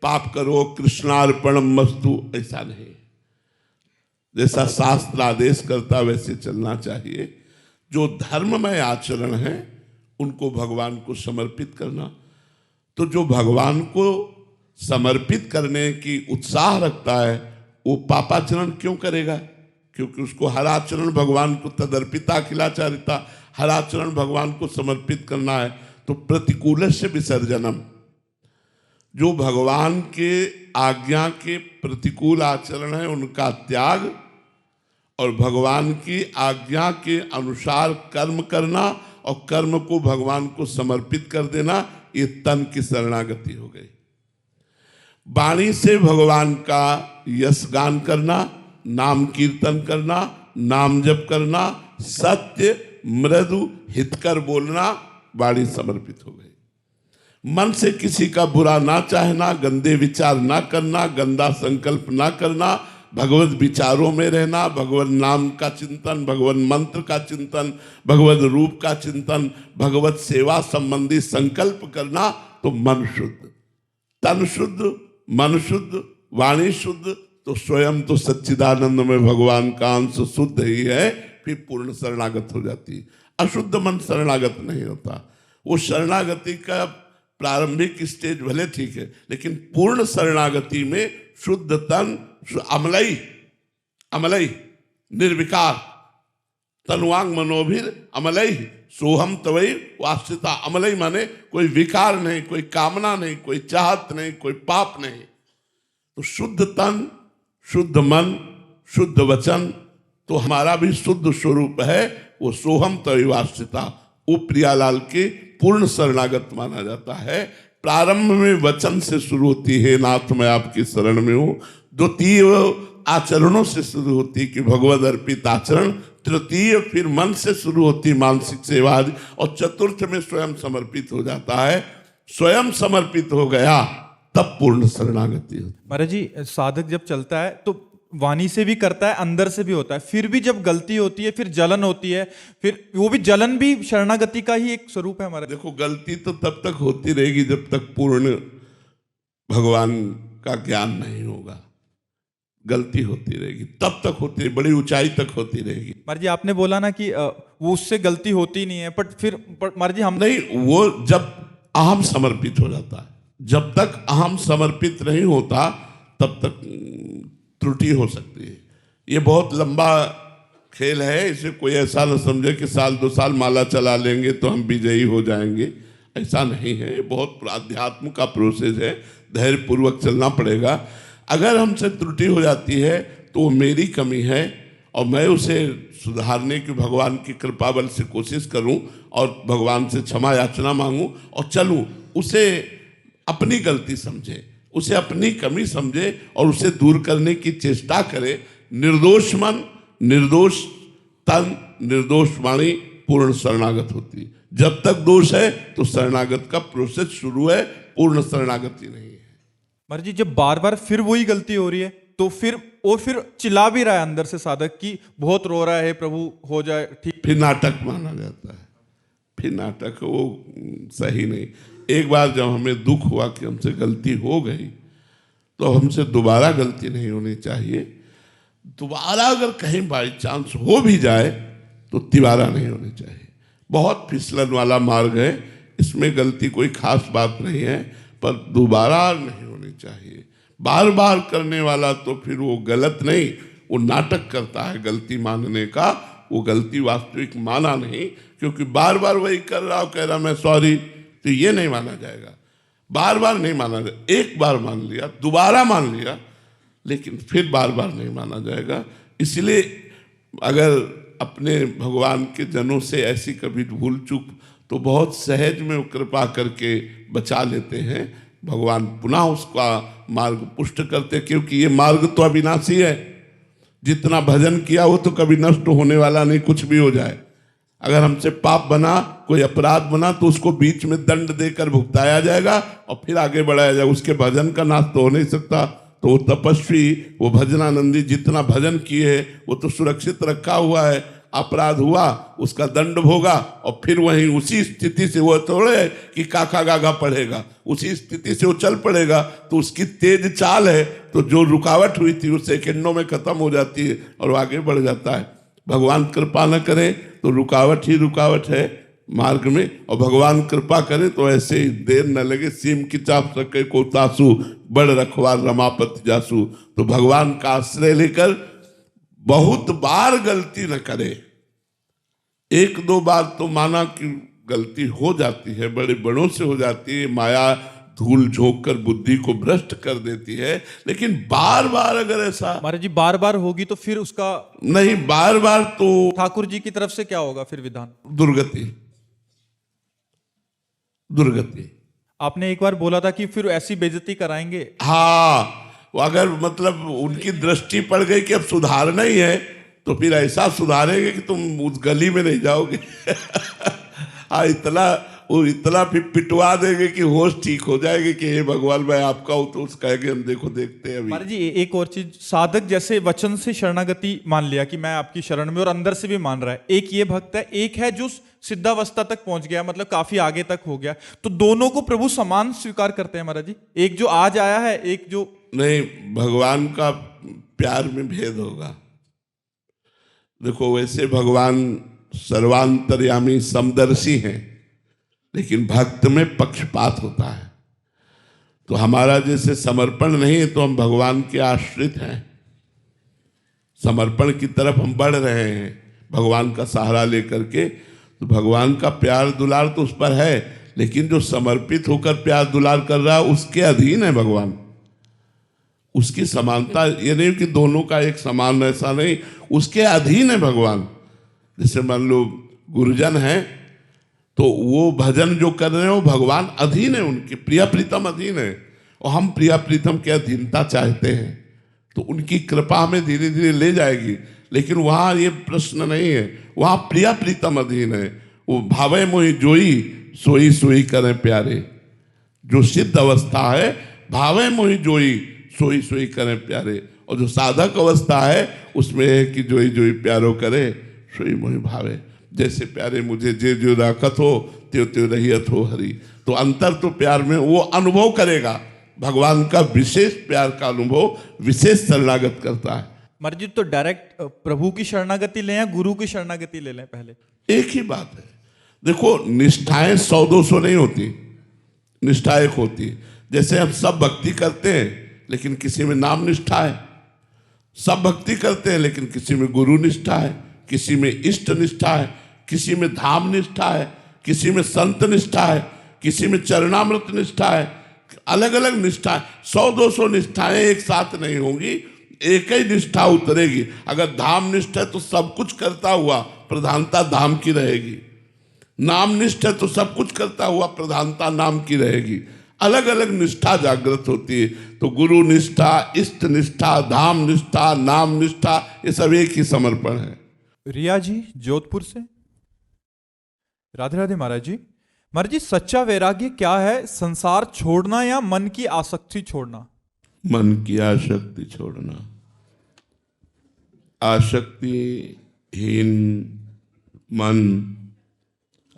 पाप करो कृष्णार्पणम मस्तु, ऐसा नहीं। जैसा शास्त्र आदेश करता वैसे चलना चाहिए। जो धर्ममय आचरण है उनको भगवान को समर्पित करना। तो जो भगवान को समर्पित करने की उत्साह रखता है वो पापाचरण क्यों करेगा? क्योंकि उसको हर आचरण भगवान को तदर्पिता अखिलाचारिता, हर आचरण भगवान को समर्पित करना है। तो प्रतिकूल से विसर्जनम, जो भगवान के आज्ञा के प्रतिकूल आचरण है उनका त्याग, और भगवान की आज्ञा के अनुसार कर्म करना और कर्म को भगवान को समर्पित कर देना, ये तन की शरणागति हो गई। वाणी से भगवान का यश गान करना, नाम कीर्तन करना, नाम जप करना, सत्य मृदु हितकर बोलना, वाणी समर्पित हो गई। मन से किसी का बुरा ना चाहना, गंदे विचार ना करना, गंदा संकल्प ना करना, भगवत विचारों में रहना, भगवत नाम का चिंतन, भगवत मंत्र का चिंतन, भगवत रूप का चिंतन, भगवत सेवा संबंधी संकल्प करना, तो मन शुद्ध, तन शुद्ध, मन शुद्ध, वाणी शुद्ध, तो स्वयं तो सच्चिदानंद में भगवान का अंश शुद्ध ही है, फिर पूर्ण शरणागत हो जाती है। अशुद्ध मन शरणागत नहीं होता। वो शरणागति का प्रारंभिक स्टेज भले ठीक है, लेकिन पूर्ण शरणागति में शुद्ध तन, अमलई अमलई निर्विकार, तनुवांग मनोभिर अमलई सोहम तवई वास्तिता। अमलई माने कोई विकार नहीं, कोई कामना नहीं, कोई चाहत नहीं, कोई पाप नहीं। तो शुद्ध तन, शुद्ध मन, शुद्ध वचन, तो हमारा भी शुद्ध स्वरूप है, वो सोहम तवई वास्तिता। वो प्रियालाल के पूर्ण शरणागत माना जाता है। प्रारंभ में वचन से शुरू होती है, नाथ मैं आपकी शरण में हूं। द्वितीय आचरणों से शुरू होती कि भगवद अर्पित आचरण। तृतीय फिर मन से शुरू होती मानसिक सेवा आदि, और चतुर्थ में स्वयं समर्पित हो जाता है। स्वयं समर्पित हो गया तब पूर्ण शरणागति होती। महाराज जी, साधक जब चलता है तो वाणी से भी करता है, अंदर से भी होता है, फिर भी जब गलती होती है, फिर जलन होती है, फिर वो भी जलन भी शरणागति का ही एक स्वरूप है हमारा। देखो, गलती तो तब तक होती रहेगी जब तक पूर्ण भगवान का ज्ञान नहीं होगा। गलती होती रहेगी, तब तक होती है, बड़ी ऊंचाई तक होती रहेगी। महाराज जी, आपने बोला ना कि वो उससे गलती होती नहीं है, बट फिर महाराज जी हम नहीं, वो जब अहम समर्पित हो जाता है। जब तक अहम समर्पित नहीं होता तब तक त्रुटि हो सकती है। ये बहुत लंबा खेल है, इसे कोई ऐसा न समझे कि साल 2 साल माला चला लेंगे तो हम विजयी हो जाएंगे। ऐसा नहीं है, ये बहुत अध्यात्म का प्रोसेस है, धैर्य पूर्वक चलना पड़ेगा। अगर हमसे त्रुटि हो जाती है तो वो मेरी कमी है, और मैं उसे सुधारने की भगवान की कृपा बल से कोशिश करूं, और भगवान से क्षमा याचना मांगूं और चलूं। उसे अपनी गलती समझे, उसे अपनी कमी समझे और उसे दूर करने की चेष्टा करे। निर्दोष मन, निर्दोष तन, निर्दोष वाणी पूर्ण शरणागत होती है। जब तक दोष है तो शरणागत का प्रोसेस शुरू है, पूर्ण शरणागति नहीं है। महाराज जी, जब बार बार फिर वही गलती हो रही है तो फिर चिल्ला भी रहा है अंदर से साधक की बहुत रो रहा है, प्रभु हो जाए ठीक, फिर नाटक माना जाता है। फिर नाटक, वो सही नहीं। एक बार जब हमें दुख हुआ कि हमसे गलती हो गई, तो हमसे दोबारा गलती नहीं होनी चाहिए। दोबारा अगर कहीं बाई चांस हो भी जाए तो तिबारा नहीं होनी चाहिए। बहुत फिसलन वाला मार्ग है, इसमें गलती कोई खास बात नहीं है, पर दोबारा नहीं होनी चाहिए। बार बार करने वाला तो फिर वो गलत नहीं, वो नाटक करता है गलती मानने का, वो गलती वास्तविक माना नहीं, क्योंकि बार बार वही कर रहा हो, कह रहा मैं सॉरी, तो ये नहीं माना जाएगा। बार बार नहीं माना जाएगा, एक बार मान लिया, दोबारा मान लिया, लेकिन फिर बार बार नहीं माना जाएगा। इसलिए अगर अपने भगवान के जनों से ऐसी कभी भूल चूक, तो बहुत सहज में वो कृपा करके बचा लेते हैं। भगवान पुनः उसका मार्ग पुष्ट करते, क्योंकि ये मार्ग तो अविनाशी है। जितना भजन किया वो तो कभी नष्ट होने वाला नहीं, कुछ भी हो जाए। अगर हमसे पाप बना, कोई अपराध बना, तो उसको बीच में दंड देकर भुगताया जाएगा और फिर आगे बढ़ाया जाएगा। उसके भजन का नाश तो हो नहीं सकता। तो वो तपस्वी, वो भजनानंदी जितना भजन किए है वो तो सुरक्षित रखा हुआ है। अपराध हुआ, उसका दंड भोगा और फिर वहीं उसी स्थिति से वो थोड़े कि काका गागा पढ़ेगा, उसी स्थिति से वो चल पड़ेगा। तो उसकी तेज चाल है, तो जो रुकावट हुई थी वो सेकंडों में खत्म हो जाती है और वो आगे बढ़ जाता है। भगवान कृपा न करे तो रुकावट ही रुकावट है मार्ग में, और भगवान कृपा करे तो ऐसे ही देर न लगे। सीम की चाप सके को तासु, बड़ रखवार रमापति जासु। तो भगवान का आश्रय लेकर बहुत बार गलती न करे। एक दो बार तो माना कि गलती हो जाती है, बड़े बड़ों से हो जाती है, माया धूल झोंक कर बुद्धि को भ्रष्ट कर देती है। लेकिन बार बार अगर ऐसा महाराज जी बार बार होगी तो फिर उसका नहीं, बार बार तो ठाकुर जी की तरफ से क्या होगा फिर विधान? दुर्गति, दुर्गति। आपने एक बार बोला था कि फिर ऐसी बेइज्जती कराएंगे। हाँ, वो अगर मतलब उनकी दृष्टि पड़ गई कि अब सुधारना ही है, तो फिर ऐसा सुधारेंगे कि तुम उस गली में नहीं जाओगे। हाँ, इतना फिर पिटवा देंगे कि होश ठीक हो जाएगी कि हे भगवान मैं आपका हूं। तो उसका कहेंगे हम देखो देखते हैं अभी। महाराज जी एक और चीज, साधक जैसे वचन से शरणागति मान लिया कि मैं आपकी शरण में, और अंदर से भी मान रहा है। एक ये भक्त है, एक है जो सिद्धावस्था तक पहुंच गया, मतलब काफी आगे तक हो गया। तो दोनों को प्रभु समान स्वीकार करते हैं महाराज जी? एक जो आज आया है, एक जो नहीं, भगवान का प्यार में भेद होगा। देखो, वैसे भगवान सर्वांतर्यामी समदर्शी हैं, लेकिन भक्त में पक्षपात होता है। तो हमारा जैसे समर्पण नहीं है तो हम भगवान के आश्रित हैं, समर्पण की तरफ हम बढ़ रहे हैं भगवान का सहारा लेकर के। तो भगवान का प्यार दुलार तो उस पर है, लेकिन जो समर्पित होकर प्यार दुलार कर रहा है उसके अधीन है भगवान। उसकी समानता ये नहीं कि दोनों का एक समान, ऐसा नहीं, उसके अधीन है भगवान। जैसे मान लो गुरुजन है, तो वो भजन जो कर रहे हैं वो भगवान अधीन है, उनके प्रिया प्रीतम अधीन है, और हम प्रिया प्रीतम की अधीनता चाहते हैं। तो उनकी कृपा हमें धीरे धीरे ले जाएगी। लेकिन वहाँ ये प्रश्न नहीं है, वहाँ प्रिया प्रीतम अधीन है। वो भावे मोहि जोई, सोई सोई करें प्यारे। जो सिद्ध अवस्था है, भावे मोहि जोई, सोई सोई करें प्यारे। और जो साधक अवस्था है उसमें है कि जोई जोई प्यारो करे, सोई मोहि भावे। जैसे प्यारे मुझे जे जो राखत हो, त्यो त्यो रहियत हो हरि। तो अंतर तो प्यार में वो अनुभव करेगा, भगवान का विशेष प्यार का अनुभव विशेष शरणागत करता है। मर्जी तो डायरेक्ट प्रभु की शरणागति लें या गुरु की शरणागति ले लें पहले? एक ही बात है। देखो, निष्ठाएं 100-200 नहीं होती, निष्ठा एक होती। जैसे हम सब भक्ति करते हैं लेकिन किसी में नाम निष्ठा है, सब भक्ति करते हैं लेकिन किसी में गुरु निष्ठा है, किसी में इष्ट निष्ठा है, किसी में धाम निष्ठा है, किसी में संत निष्ठा है, किसी में चरणामृत निष्ठा है। अलग अलग निष्ठा, 100-200 निष्ठाएं एक साथ नहीं होंगी, एक ही निष्ठा उतरेगी। अगर धाम निष्ठा है तो सब कुछ करता हुआ प्रधानता धाम की रहेगी, नाम निष्ठा है तो सब कुछ करता हुआ प्रधानता नाम की रहेगी। अलग अलग निष्ठा जागृत होती है। तो गुरु निष्ठा, इष्ट निष्ठा, धाम निष्ठा, नाम निष्ठा, ये सब एक ही समर्पण है। रिया जी जोधपुर से, राधे राधे महाराज जी। महाराज जी सच्चा वैराग्य क्या है? संसार छोड़ना या मन की आसक्ति छोड़ना? मन की आसक्ति छोड़ना। आसक्तिहीन मन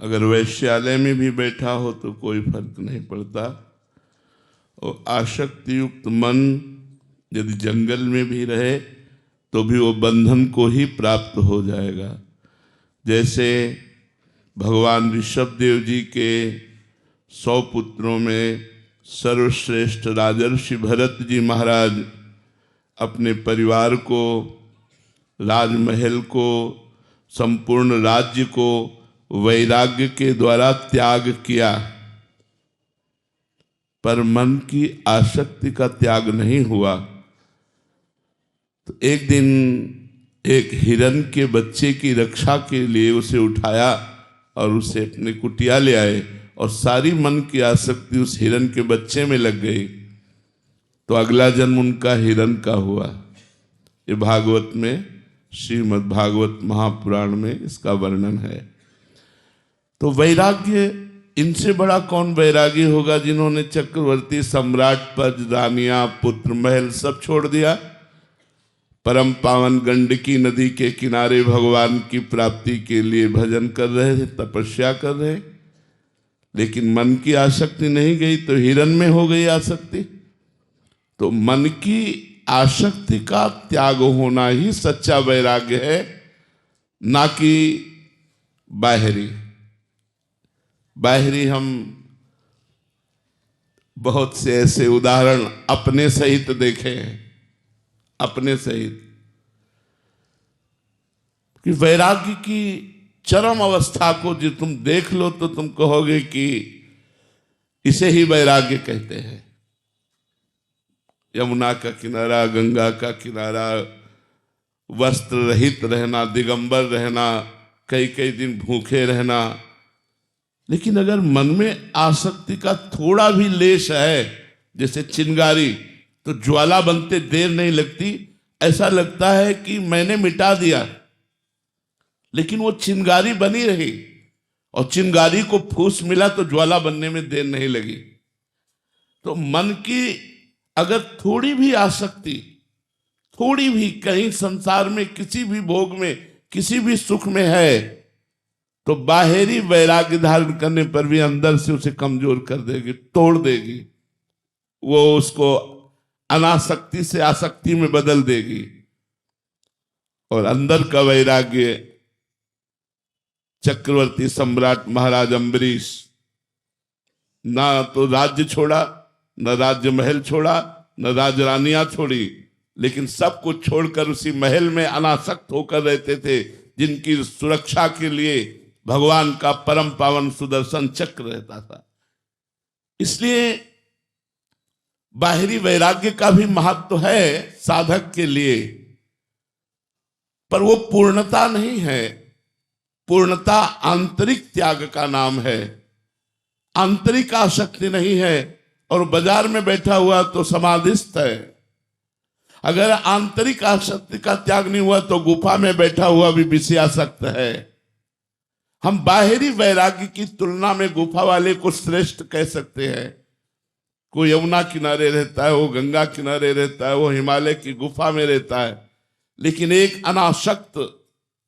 अगर वैश्यालय में भी बैठा हो तो कोई फर्क नहीं पड़ता, और आसक्ति युक्त मन यदि जंगल में भी रहे तो भी वो बंधन को ही प्राप्त हो जाएगा। जैसे भगवान ऋषभदेव जी के 100 पुत्रों में सर्वश्रेष्ठ राजर्षि भरत जी महाराज अपने परिवार को, राजमहल को संपूर्ण राज्य को वैराग्य के द्वारा त्याग किया, पर मन की आसक्ति का त्याग नहीं हुआ। तो एक दिन एक हिरन के बच्चे की रक्षा के लिए उसे उठाया और उसे अपने कुटिया ले आए, और सारी मन की आसक्ति उस हिरन के बच्चे में लग गई। तो अगला जन्म उनका हिरन का हुआ। ये भागवत में, श्रीमद् भागवत महापुराण में इसका वर्णन है। तो वैराग्य, इनसे बड़ा कौन वैरागी होगा जिन्होंने चक्रवर्ती सम्राट पद, रानियां, पुत्र, महल सब छोड़ दिया, परम पावन गंडकी नदी के किनारे भगवान की प्राप्ति के लिए भजन कर रहे थे, तपस्या कर रहे, लेकिन मन की आसक्ति नहीं गई तो हिरन में हो गई आसक्ति। तो मन की आसक्ति का त्याग होना ही सच्चा वैराग्य है, ना कि बाहरी। बाहरी हम बहुत से ऐसे उदाहरण अपने सहित देखे हैं, अपने सहित, कि वैराग्य की चरम अवस्था को जो तुम देख लो तो तुम कहोगे कि इसे ही वैराग्य कहते हैं। यमुना का किनारा, गंगा का किनारा, वस्त्र रहित रहना, दिगंबर रहना, कई कई दिन भूखे रहना, लेकिन अगर मन में आसक्ति का थोड़ा भी लेश है, जैसे चिंगारी, तो ज्वाला बनते देर नहीं लगती, ऐसा लगता है कि मैंने मिटा दिया, लेकिन वो चिंगारी बनी रही, और चिंगारी को फूस मिला तो ज्वाला बनने में देर नहीं लगी। तो मन की अगर थोड़ी भी आसक्ति, थोड़ी भी कहीं संसार में किसी भी भोग में, किसी भी सुख में है, तो बाहरी वैराग्य धारण करने पर भी अंदर से उसे कमजोर कर देगी, तोड़ देगी, वो उसको अनासक्ति से आसक्ति में बदल देगी। और अंदर का वैराग्य, चक्रवर्ती सम्राट महाराज अम्बरीश ना तो राज्य छोड़ा, न राज्य महल छोड़ा, न राजरानियां छोड़ी, लेकिन सब कुछ छोड़कर उसी महल में अनासक्त होकर रहते थे, जिनकी सुरक्षा के लिए भगवान का परम पावन सुदर्शन चक्र रहता था। इसलिए बाहरी वैराग्य का भी महत्व है साधक के लिए, पर वो पूर्णता नहीं है। पूर्णता आंतरिक त्याग का नाम है, आंतरिक आसक्ति नहीं है। और बाजार में बैठा हुआ तो समाधिस्थ है। अगर आंतरिक आसक्ति का त्याग नहीं हुआ तो गुफा में बैठा हुआ भी विषयासक्त है। हम बाहरी वैराग्य की तुलना में गुफा वाले को श्रेष्ठ कह सकते हैं। कोई यमुना किनारे रहता है, वो गंगा किनारे रहता है, वो हिमालय की गुफा में रहता है, लेकिन एक अनासक्त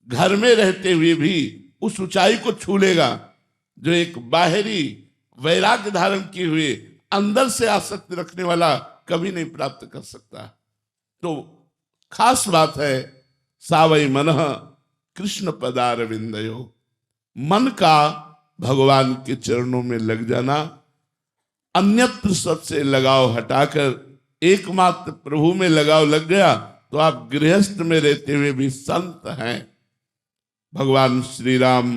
घर में रहते हुए भी उस ऊंचाई को छू लेगा जो एक बाहरी वैराग्य धारण किए हुए अंदर से आसक्ति रखने वाला कभी नहीं प्राप्त कर सकता। तो खास बात है, सावई मनः कृष्ण पदारविंदयो, मन का भगवान के चरणों में लग जाना, अन्यत्र सबसे लगाव हटाकर एकमात्र प्रभु में लगाव लग गया तो आप गृहस्थ में रहते हुए भी संत हैं। भगवान श्री राम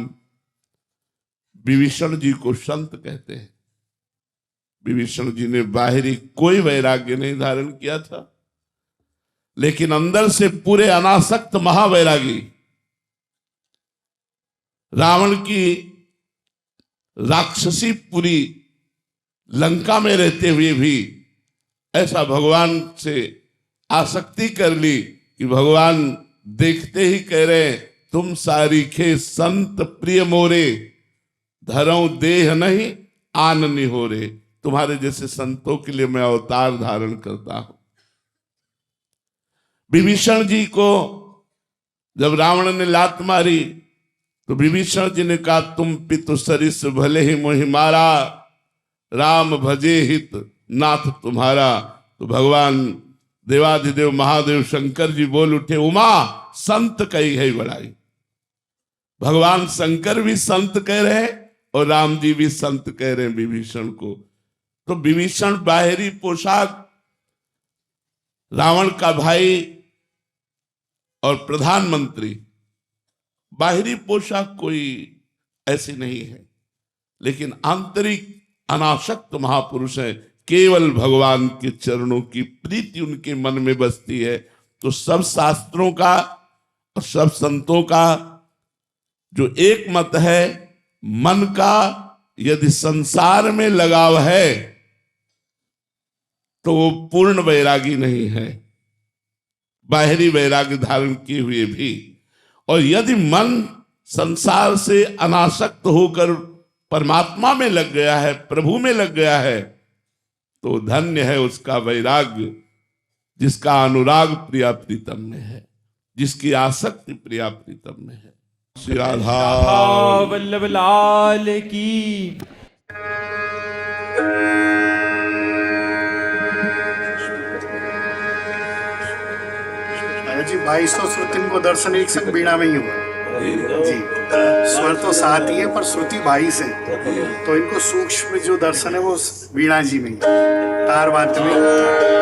विभीषण जी को संत कहते हैं। विभीषण जी ने बाहरी कोई वैराग्य नहीं धारण किया था, लेकिन अंदर से पूरे अनासक्त महावैरागी। रावण की राक्षसी पूरी लंका में रहते हुए भी ऐसा भगवान से आसक्ति कर ली कि भगवान देखते ही कह रहे, तुम सारीखे संत प्रिय मोरे, धरऊ देह नहीं आन निहोरे। तुम्हारे जैसे संतों के लिए मैं अवतार धारण करता हूं। विभीषण जी को जब रावण ने लात मारी तो विभीषण जी ने कहा, तुम पितु सरिस भले ही मोहि मारा, राम भजे हित नाथ तुम्हारा। तो भगवान देवाधिदेव महादेव शंकर जी बोल उठे, उमा संत कही है बड़ाई। भगवान शंकर भी संत कह रहे हैं और राम जी भी संत कह रहे हैं विभीषण को। तो विभीषण बाहरी पोशाक, रावण का भाई और प्रधानमंत्री, बाहरी पोशाक कोई ऐसी नहीं है, लेकिन आंतरिक अनासक्त महापुरुष है। केवल भगवान के चरणों की प्रीति उनके मन में बसती है, तो सब शास्त्रों का और सब संतों का जो एक मत है, मन का यदि संसार में लगाव है तो वो पूर्ण वैरागी नहीं है, बाहरी वैराग्य धारण किए हुए भी। और यदि मन संसार से अनासक्त होकर परमात्मा में लग गया है, प्रभु में लग गया है, तो धन्य है उसका वैराग्य, जिसका अनुराग प्रिया प्रीतम में है, जिसकी आसक्ति प्रिया प्रीतम में है। श्री राधा वल्लभ लाल की। जी 2200 श्रुतियों को दर्शन एक संग बीणा में ही हुआ जी। स्वर तो 7 ही है पर श्रुति 22 है, तो इनको सूक्ष्म जो दर्शन है वो वीणा जी में, तार वाद्य में।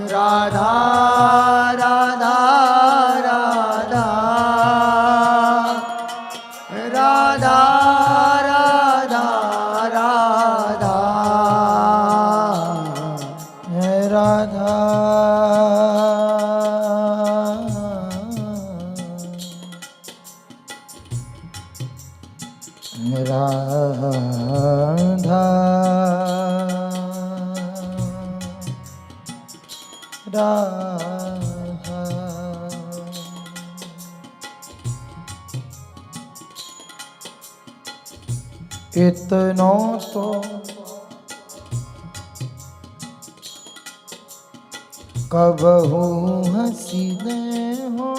राधा राधा राधा राधा राधा राधा इतनो तो कबहू हंसी दे हो